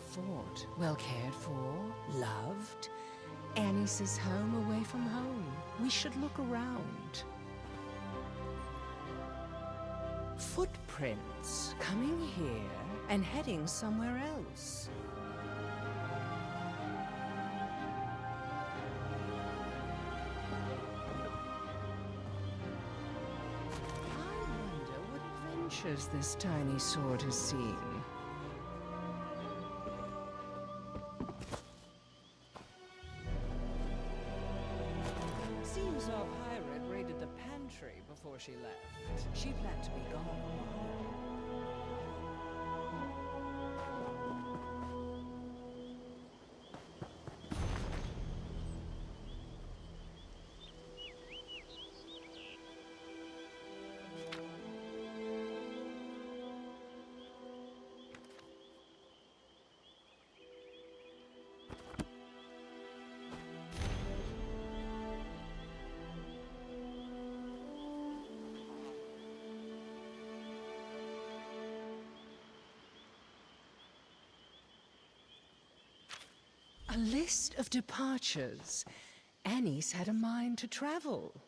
[SPEAKER 8] Fort, well cared for, loved. Anice's home away from home. We should look around. Footprints coming here and heading somewhere else. I wonder what adventures this tiny sword has seen. Seems our pirate raided the pantry diary before she left. She planned to be gone a while. A list of departures. Annie's had a mind to travel.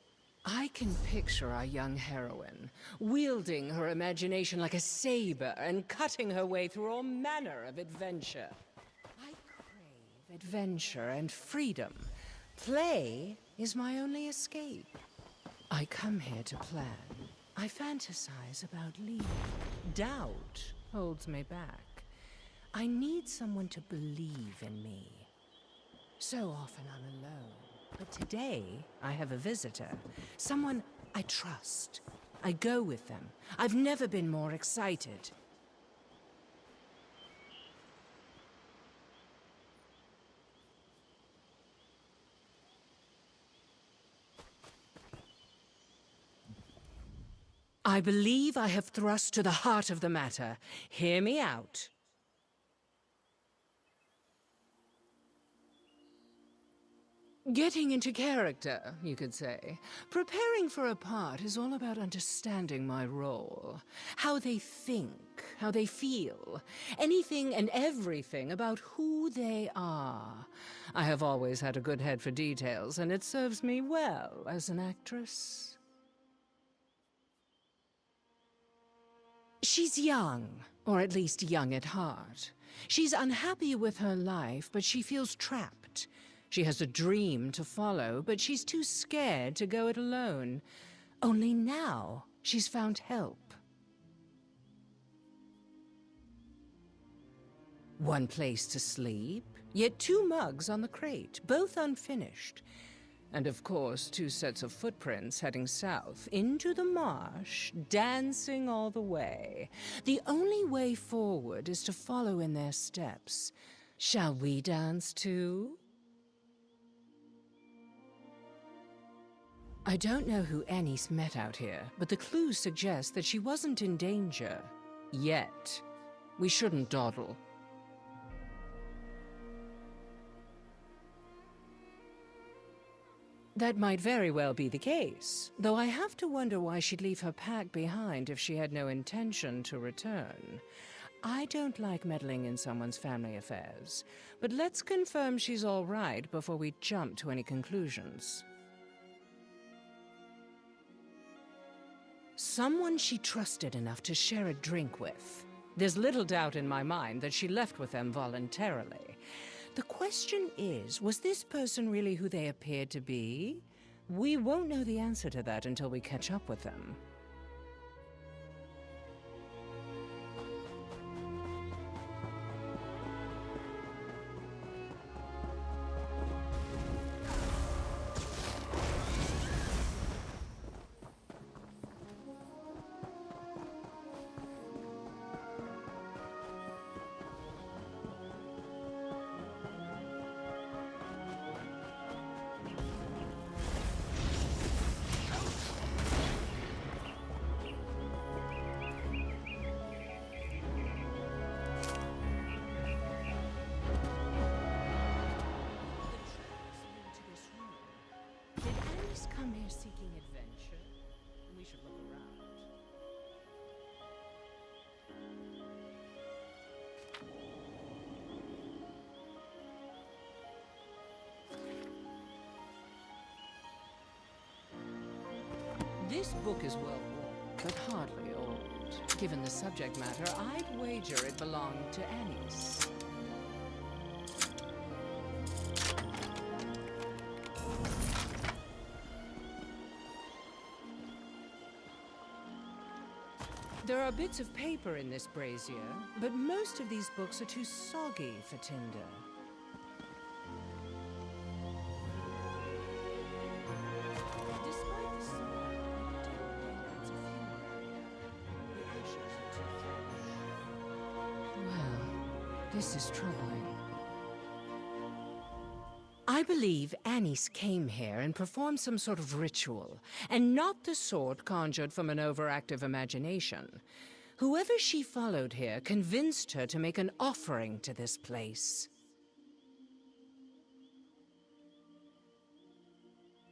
[SPEAKER 8] I can picture our young heroine, wielding her imagination like a saber and cutting her way through all manner of adventure. I crave adventure and freedom. Play is my only escape. I come here to plan. I fantasize about leaving. Doubt holds me back. I need someone to believe in me. So often I'm alone, but today I have a visitor, someone I trust. I go with them. I've never been more excited. I believe I have thrust to the heart of the matter. Hear me out. Getting into character, you could say. Preparing for a part is all about understanding my role. How they think, how they feel. Anything and everything about who they are. I have always had a good head for details, and it serves me well as an actress. She's young, or at least young at heart. She's unhappy with her life, but she feels trapped. She has a dream to follow, but she's too scared to go it alone. Only now she's found help. One place to sleep, yet 2 mugs on the crate, both unfinished. And of course, 2 sets of footprints heading south, into the marsh, dancing all the way. The only way forward is to follow in their steps. Shall we dance too? I don't know who Annie's met out here, but the clues suggest that she wasn't in danger. Yet. We shouldn't dawdle. That might very well be the case, though I have to wonder why she'd leave her pack behind if she had no intention to return. I don't like meddling in someone's family affairs, but let's confirm she's all right before we jump to any conclusions. Someone she trusted enough to share a drink with. There's little doubt in my mind that she left with them voluntarily. The question is, was this person really who they appeared to be? We won't know the answer to that until we catch up with them. Come here seeking adventure. We should look around. This book is well worn, but hardly old. Given the subject matter, I'd wager it belonged to Annie's. There are bits of paper in this brazier, but most of these books are too soggy for tinder. Despite the sorrow, I This is troubling. I believe Anis came here and performed some sort of ritual, and not the sort conjured from an overactive imagination. Whoever she followed here convinced her to make an offering to this place.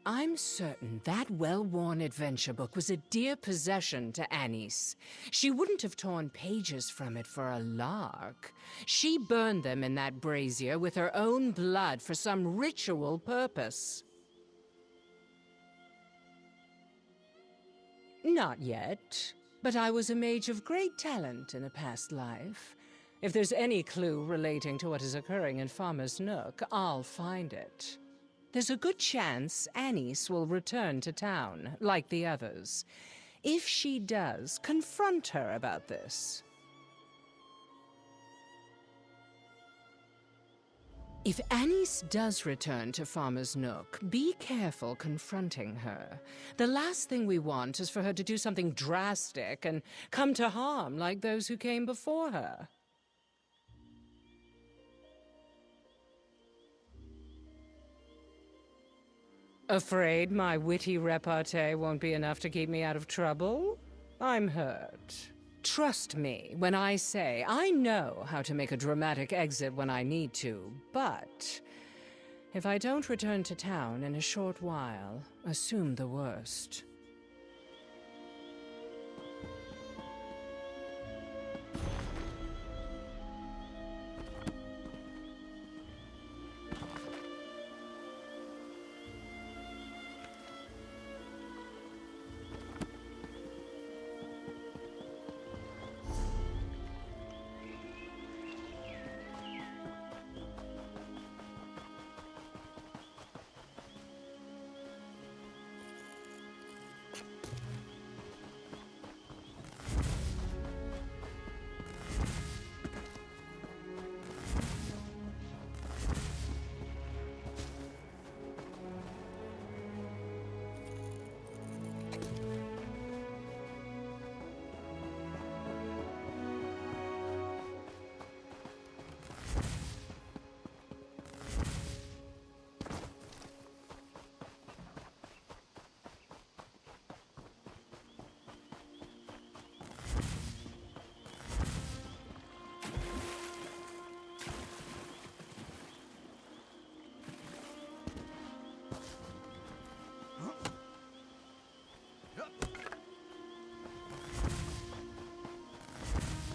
[SPEAKER 8] I'm certain that well-worn adventure book was a dear possession to Anis. She wouldn't have torn pages from it for a lark. She burned them in that brazier with her own blood for some ritual purpose. Not yet, but I was a mage of great talent in a past life. If there's any clue relating to what is occurring in Farmer's Nook, I'll find it. There's a good chance Anis will return to town, like the others. If she does, confront her about this. If Anis does return to Farmer's Nook, be careful confronting her. The last thing we want is for her to do something drastic and come to harm like those who came before her. Afraid my witty repartee won't be enough to keep me out of trouble? I'm hurt. Trust me when I say I know how to make a dramatic exit when I need to, but if I don't return to town in a short while, assume the worst.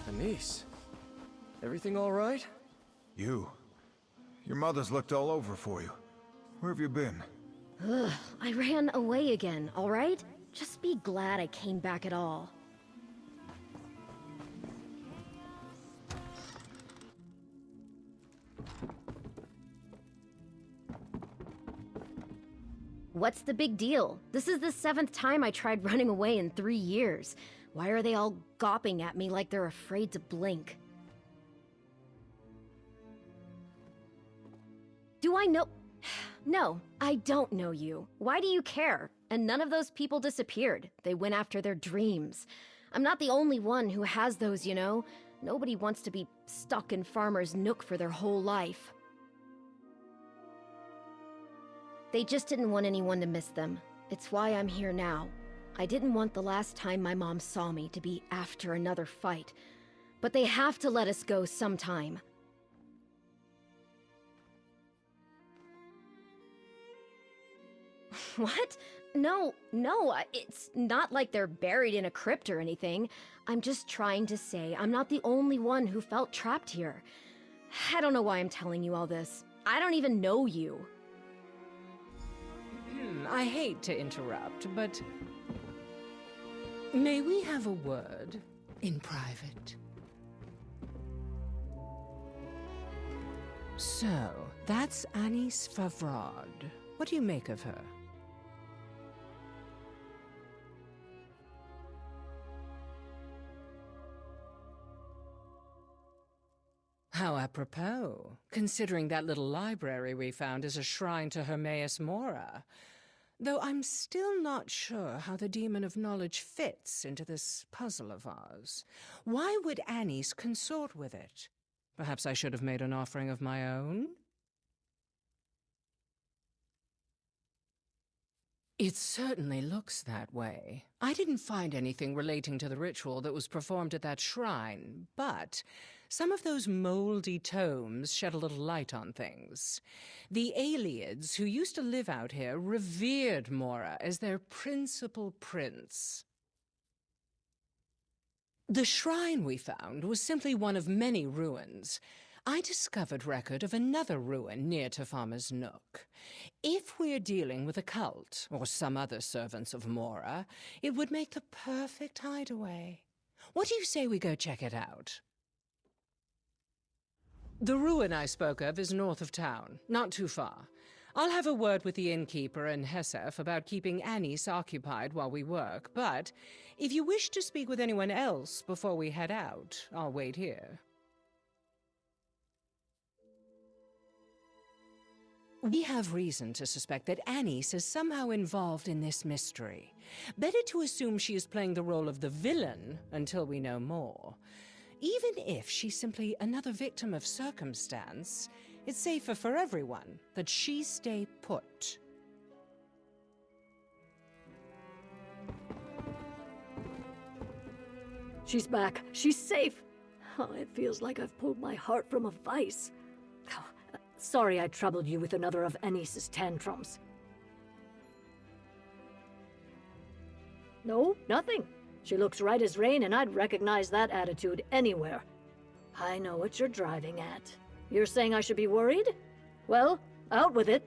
[SPEAKER 13] Anis, everything all right?
[SPEAKER 9] You? Your mother's looked all over for you. Where have you been?
[SPEAKER 15] Ugh, I ran away again, all right? Just be glad I came back at all. What's the big deal? This is the 7th time I tried running away in 3 years. Why are they all gawping at me like they're afraid to blink? Do I know? No, I don't know you. Why do you care? And none of those people disappeared. They went after their dreams. I'm not the only one who has those, you know? Nobody wants to be stuck in Farmer's Nook for their whole life. They just didn't want anyone to miss them. It's why I'm here now. I didn't want the last time my mom saw me to be after another fight. But they have to let us go sometime. What? No, it's not like they're buried in a crypt or anything. I'm just trying to say I'm not the only one who felt trapped here. I don't know why I'm telling you all this. I don't even know you.
[SPEAKER 8] I hate to interrupt, but may we have a word in private? So, that's Anis Favrod. What do you make of her? How apropos, considering that little library we found is a shrine to Hermaeus Mora. Though I'm still not sure how the Demon of Knowledge fits into this puzzle of ours. Why would Anis consort with it? Perhaps I should have made an offering of my own? It certainly looks that way. I didn't find anything relating to the ritual that was performed at that shrine, but some of those moldy tomes shed a little light on things. The Aliads who used to live out here revered Mora as their principal prince. The shrine we found was simply one of many ruins. I discovered record of another ruin near to Farmer's Nook. If we're dealing with a cult, or some other servants of Mora, it would make the perfect hideaway. What do you say we go check it out? The ruin I spoke of is north of town, not too far. I'll have a word with the innkeeper and Hesef about keeping Anis occupied while we work, but if you wish to speak with anyone else before we head out, I'll wait here. We have reason to suspect that Anis is somehow involved in this mystery. Better to assume she is playing the role of the villain until we know more. Even if she's simply another victim of circumstance, it's safer for everyone that she stay put.
[SPEAKER 14] She's back. She's safe. Oh, it feels like I've pulled my heart from a vice. Oh, sorry I troubled you with another of Anis's tantrums. No, nothing. She looks right as rain, and I'd recognize that attitude anywhere. I know what you're driving at. You're saying I should be worried? Well, out with it.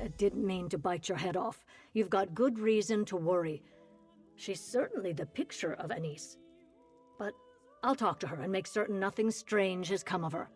[SPEAKER 14] I didn't mean to bite your head off. You've got good reason to worry. She's certainly the picture of Anis. But I'll talk to her and make certain nothing strange has come of her.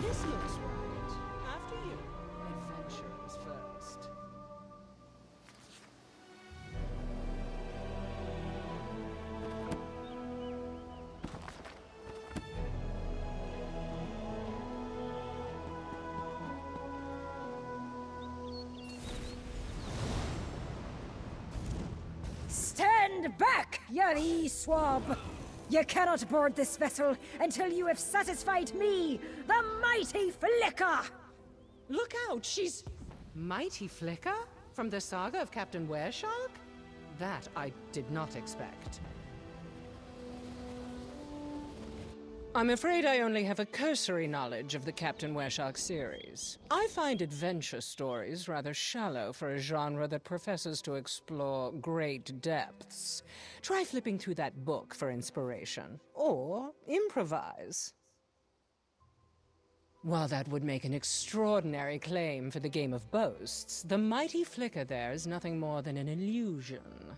[SPEAKER 8] This looks right. After you. Adventures first.
[SPEAKER 16] Stand back, you swab! You cannot board this vessel until you have satisfied me, the mighty Flicker!
[SPEAKER 8] Look out, she's... Mighty Flicker? From the saga of Captain Wereshark? That I did not expect. I'm afraid I only have a cursory knowledge of the Captain Wereshark series. I find adventure stories rather shallow for a genre that professes to explore great depths. Try flipping through that book for inspiration, or improvise. While that would make an extraordinary claim for the game of boasts, the mighty Flicker there is nothing more than an illusion.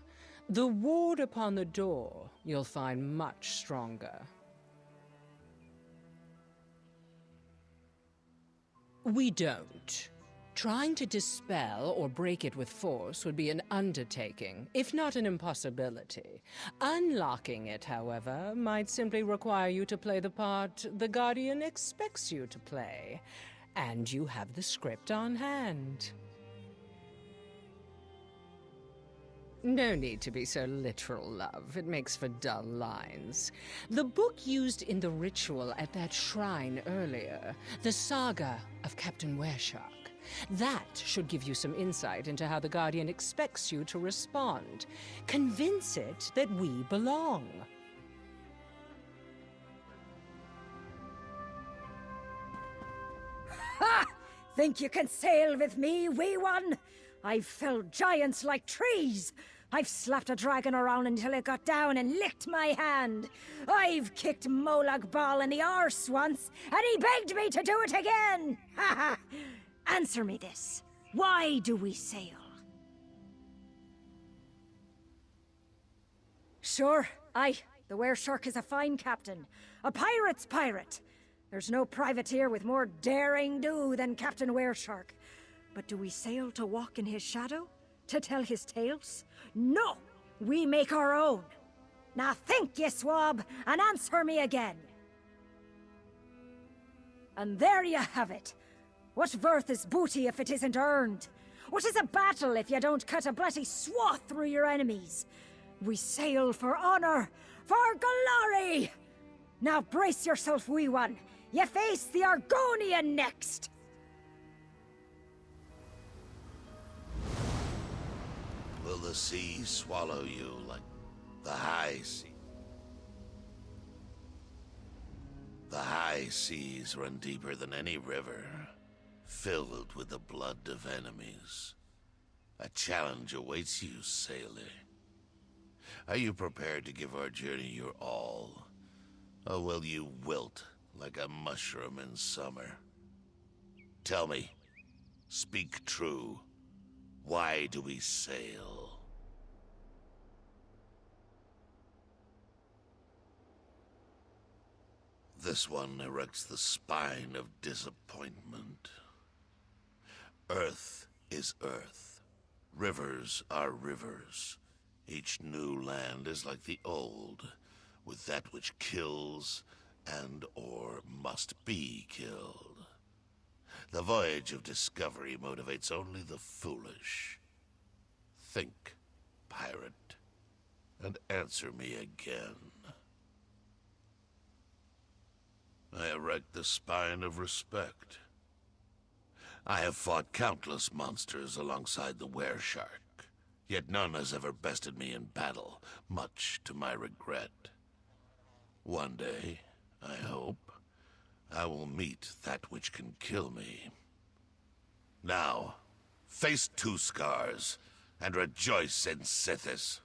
[SPEAKER 8] The ward upon the door you'll find much stronger. We don't. Trying to dispel or break it with force would be an undertaking, if not an impossibility. Unlocking it, however, might simply require you to play the part the Guardian expects you to play. And you have the script on hand. No need to be so literal, love. It makes for dull lines. The book used in the ritual at that shrine earlier, the saga of Captain Wereshark. That should give you some insight into how the Guardian expects you to respond. Convince it that we belong.
[SPEAKER 16] Ha! Think you can sail with me, wee one? I've felled giants like trees. I've slapped a dragon around until it got down and licked my hand. I've kicked Molag Bal in the arse once, and he begged me to do it again. Ha ha! Answer me this. Why do we sail? Sure, aye. The Wereshark is a fine captain. A pirate's pirate. There's no privateer with more daring do than Captain Wereshark. But do we sail to walk in his shadow? To tell his tales? No! We make our own. Now think, ye swab, and answer me again. And there you have it. What worth is booty if it isn't earned? What is a battle if you don't cut a bloody swath through your enemies? We sail for honor, for glory! Now brace yourself, wee one. You face the Argonian next!
[SPEAKER 3] Will the sea swallow you like the high sea? The high seas run deeper than any river, filled with the blood of enemies. A challenge awaits you, sailor. Are you prepared to give our journey your all? Or will you wilt like a mushroom in summer? Tell me, speak true. Why do we sail? This one erects the spine of disappointment. Earth is earth. Rivers are rivers. Each new land is like the old, with that which kills and or must be killed. The voyage of discovery motivates only the foolish. Think, pirate, and answer me again. I erect the spine of respect. I have fought countless monsters alongside the Wereshark, yet none has ever bested me in battle, much to my regret. One day, I hope, I will meet that which can kill me. Now, face two scars, and rejoice in Sithis.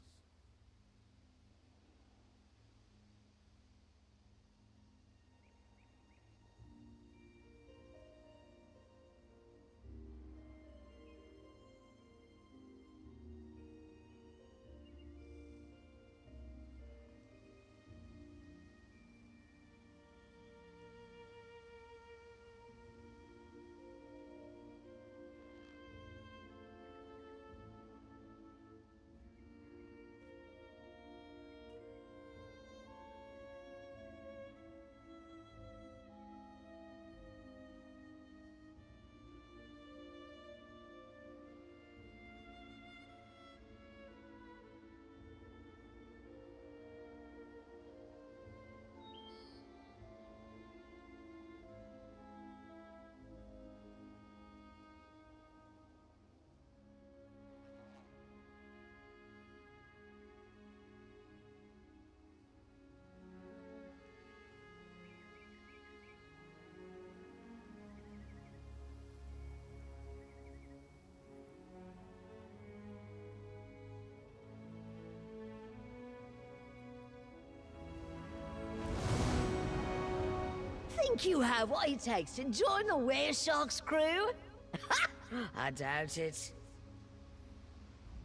[SPEAKER 17] Think you have what it takes to join the Wereshark's crew? I doubt it.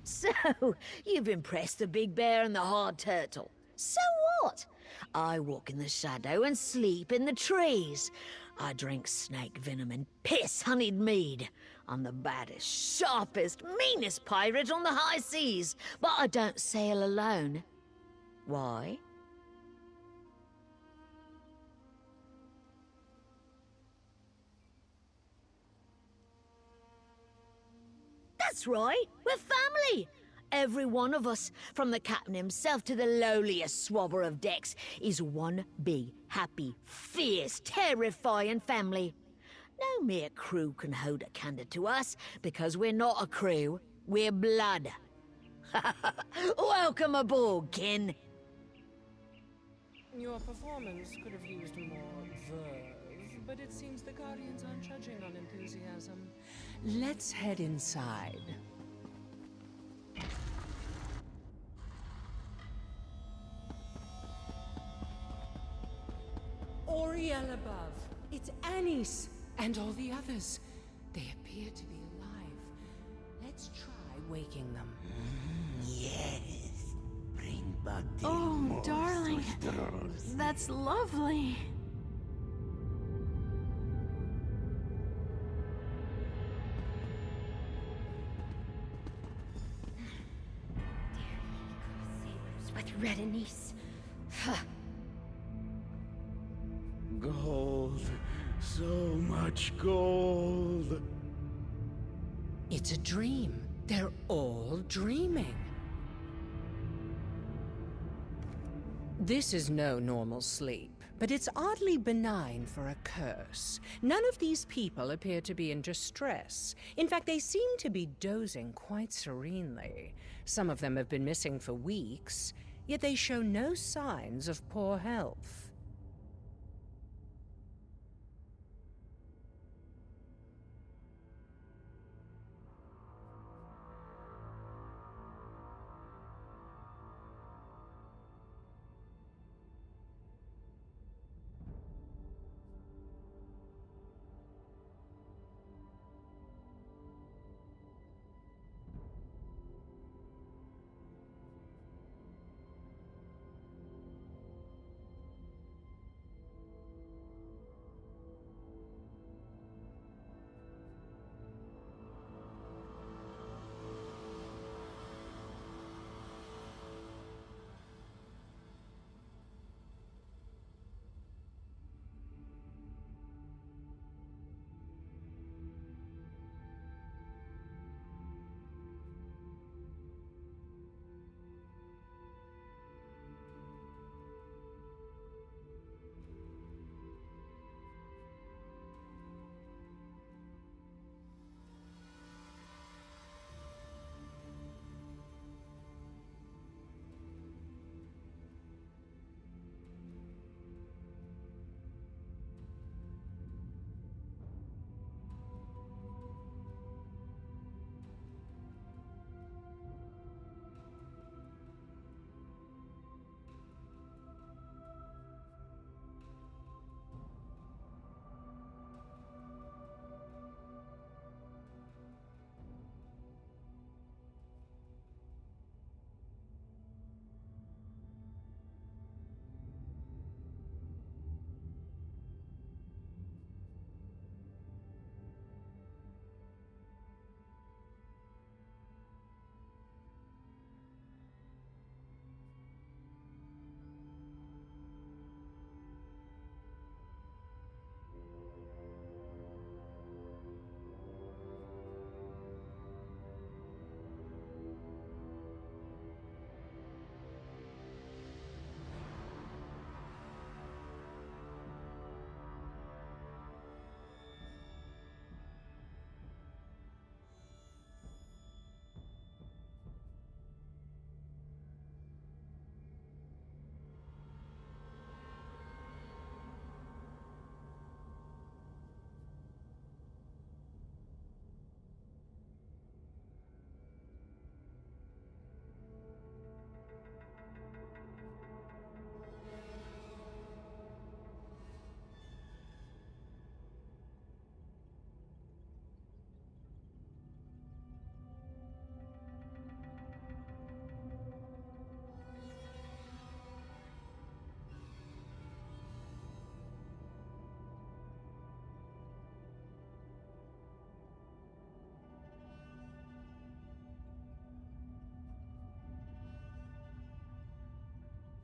[SPEAKER 17] So, you've impressed the big bear and the hard turtle. So what? I walk in the shadow and sleep in the trees. I drink snake venom and piss-honeyed mead. I'm the baddest, sharpest, meanest pirate on the high seas, but I don't sail alone. Why? That's right, we're family. Every one of us, from the captain himself to the lowliest swabber of decks, is one big, happy, fierce, terrifying family. No mere crew can hold a candle to us, because we're not a crew, we're blood. Welcome aboard, kin.
[SPEAKER 8] Your performance could have used more verve, but it seems the Guardians aren't judging on enthusiasm. Let's head inside. Oriel above. It's Anis and all the others. They appear to be alive. Let's try waking them.
[SPEAKER 1] Yes. Bring back the
[SPEAKER 18] Oh, darling.
[SPEAKER 1] monsters.
[SPEAKER 18] That's lovely.
[SPEAKER 15] With red anise.
[SPEAKER 1] Gold. So much gold.
[SPEAKER 8] It's a dream. They're all dreaming. This is no normal sleep, but it's oddly benign for a curse. None of these people appear to be in distress. In fact, they seem to be dozing quite serenely. Some of them have been missing for weeks, yet they show no signs of poor health.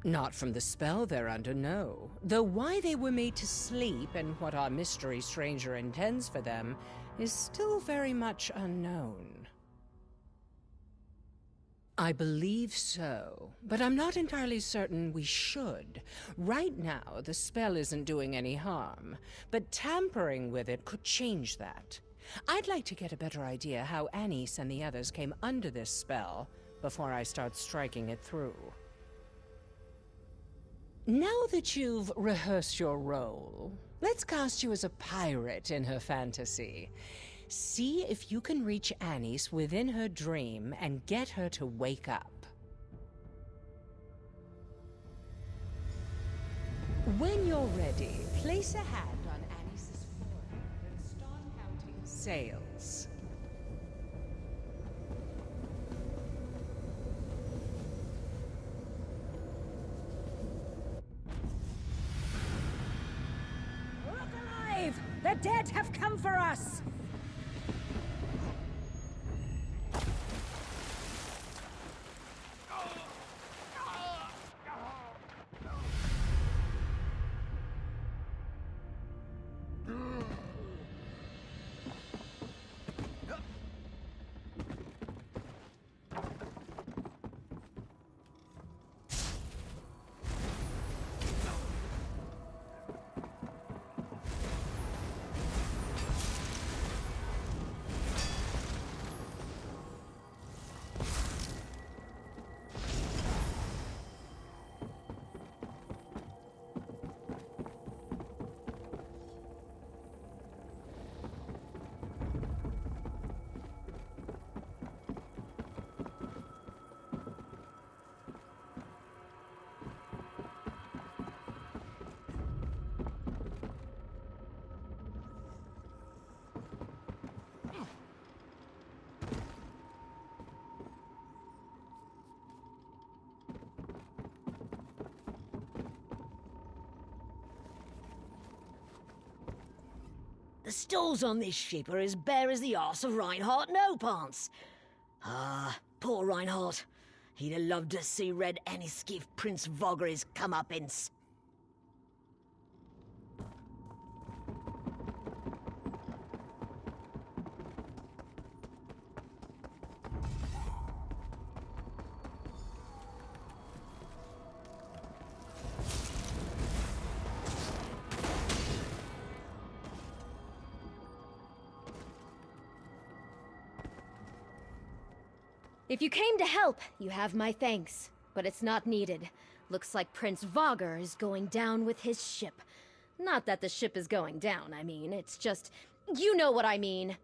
[SPEAKER 8] Not from the spell they're under, no. Though why they were made to sleep and what our mystery stranger intends for them is still very much unknown. I believe so, but I'm not entirely certain we should. Right now, the spell isn't doing any harm, but tampering with it could change that. I'd like to get a better idea how Anise and the others came under this spell before I start striking it through. Now that you've rehearsed your role, let's cast you as a pirate in her fantasy. See if you can reach Anise within her dream and get her to wake up. When you're ready, place a hand on Anise's forehead and start counting sails.
[SPEAKER 16] Look alive! The dead have come for us!
[SPEAKER 17] The stalls on this ship are as bare as the arse of Reinhardt No-Pants. Ah, poor Reinhardt. He'd have loved to see Red Anise give Prince Vogger his comeuppance.
[SPEAKER 15] If you came to help, you have my thanks. But it's not needed. Looks like Prince Vogger is going down with his ship. Not that the ship is going down, I mean. It's just... you know what I mean.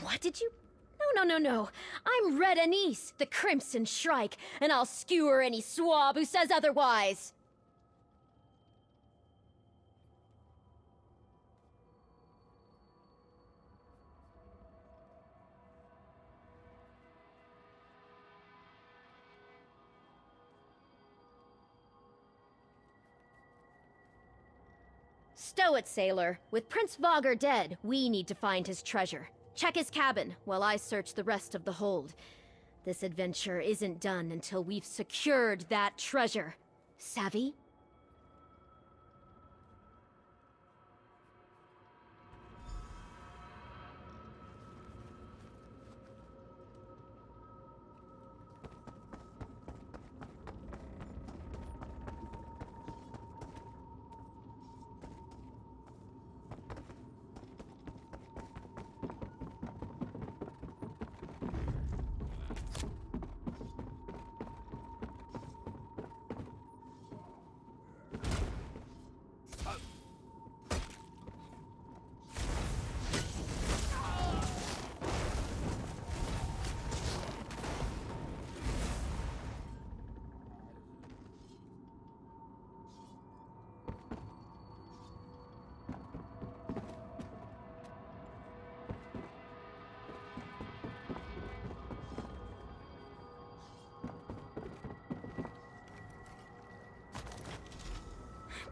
[SPEAKER 15] What did you... No. I'm Red Anise, the Crimson Shrike, and I'll skewer any swab who says otherwise. Stow it, sailor. With Prince Vogger dead, we need to find his treasure. Check his cabin, while I search the rest of the hold. This adventure isn't done until we've secured that treasure. Savvy?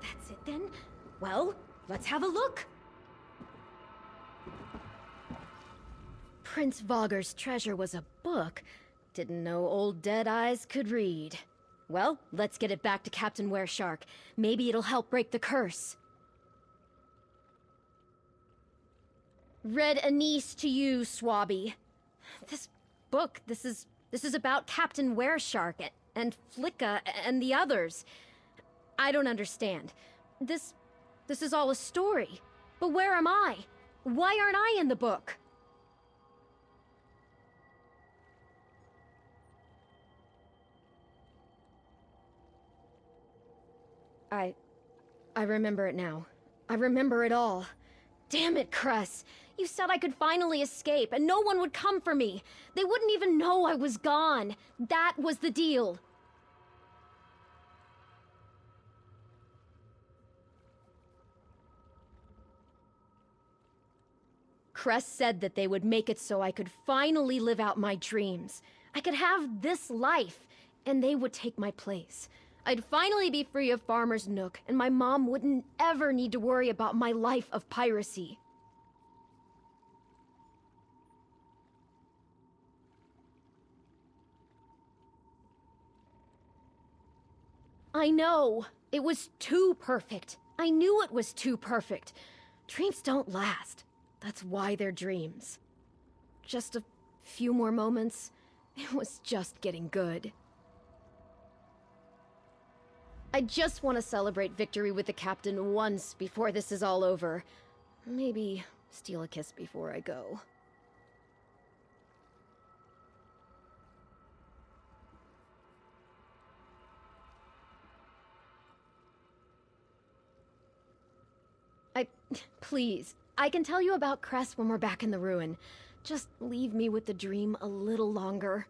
[SPEAKER 15] That's it then? Well, let's have a look. Prince Vogger's treasure was a book. Didn't know old Dead Eyes could read. Well, let's get it back to Captain Wereshark. Maybe it'll help break the curse. Red Anise to you, Swabby. This book, this is about Captain Wereshark and Flicka and the others. I don't understand. This is all a story. But where am I? Why aren't I in the book? I remember it now. I remember it all. Damn it, Cress. You said I could finally escape, and no one would come for me. They wouldn't even know I was gone. That was the deal. Cress said that they would make it so I could finally live out my dreams. I could have this life, and they would take my place. I'd finally be free of Farmer's Nook, and my mom wouldn't ever need to worry about my life of piracy. I know. It was too perfect. I knew it was too perfect. Dreams don't last. That's why they're dreams. Just a few more moments. It was just getting good. I just want to celebrate victory with the captain once before this is all over. Maybe steal a kiss before I go. Please, I can tell you about Cress when we're back in the ruin. Just leave me with the dream a little longer.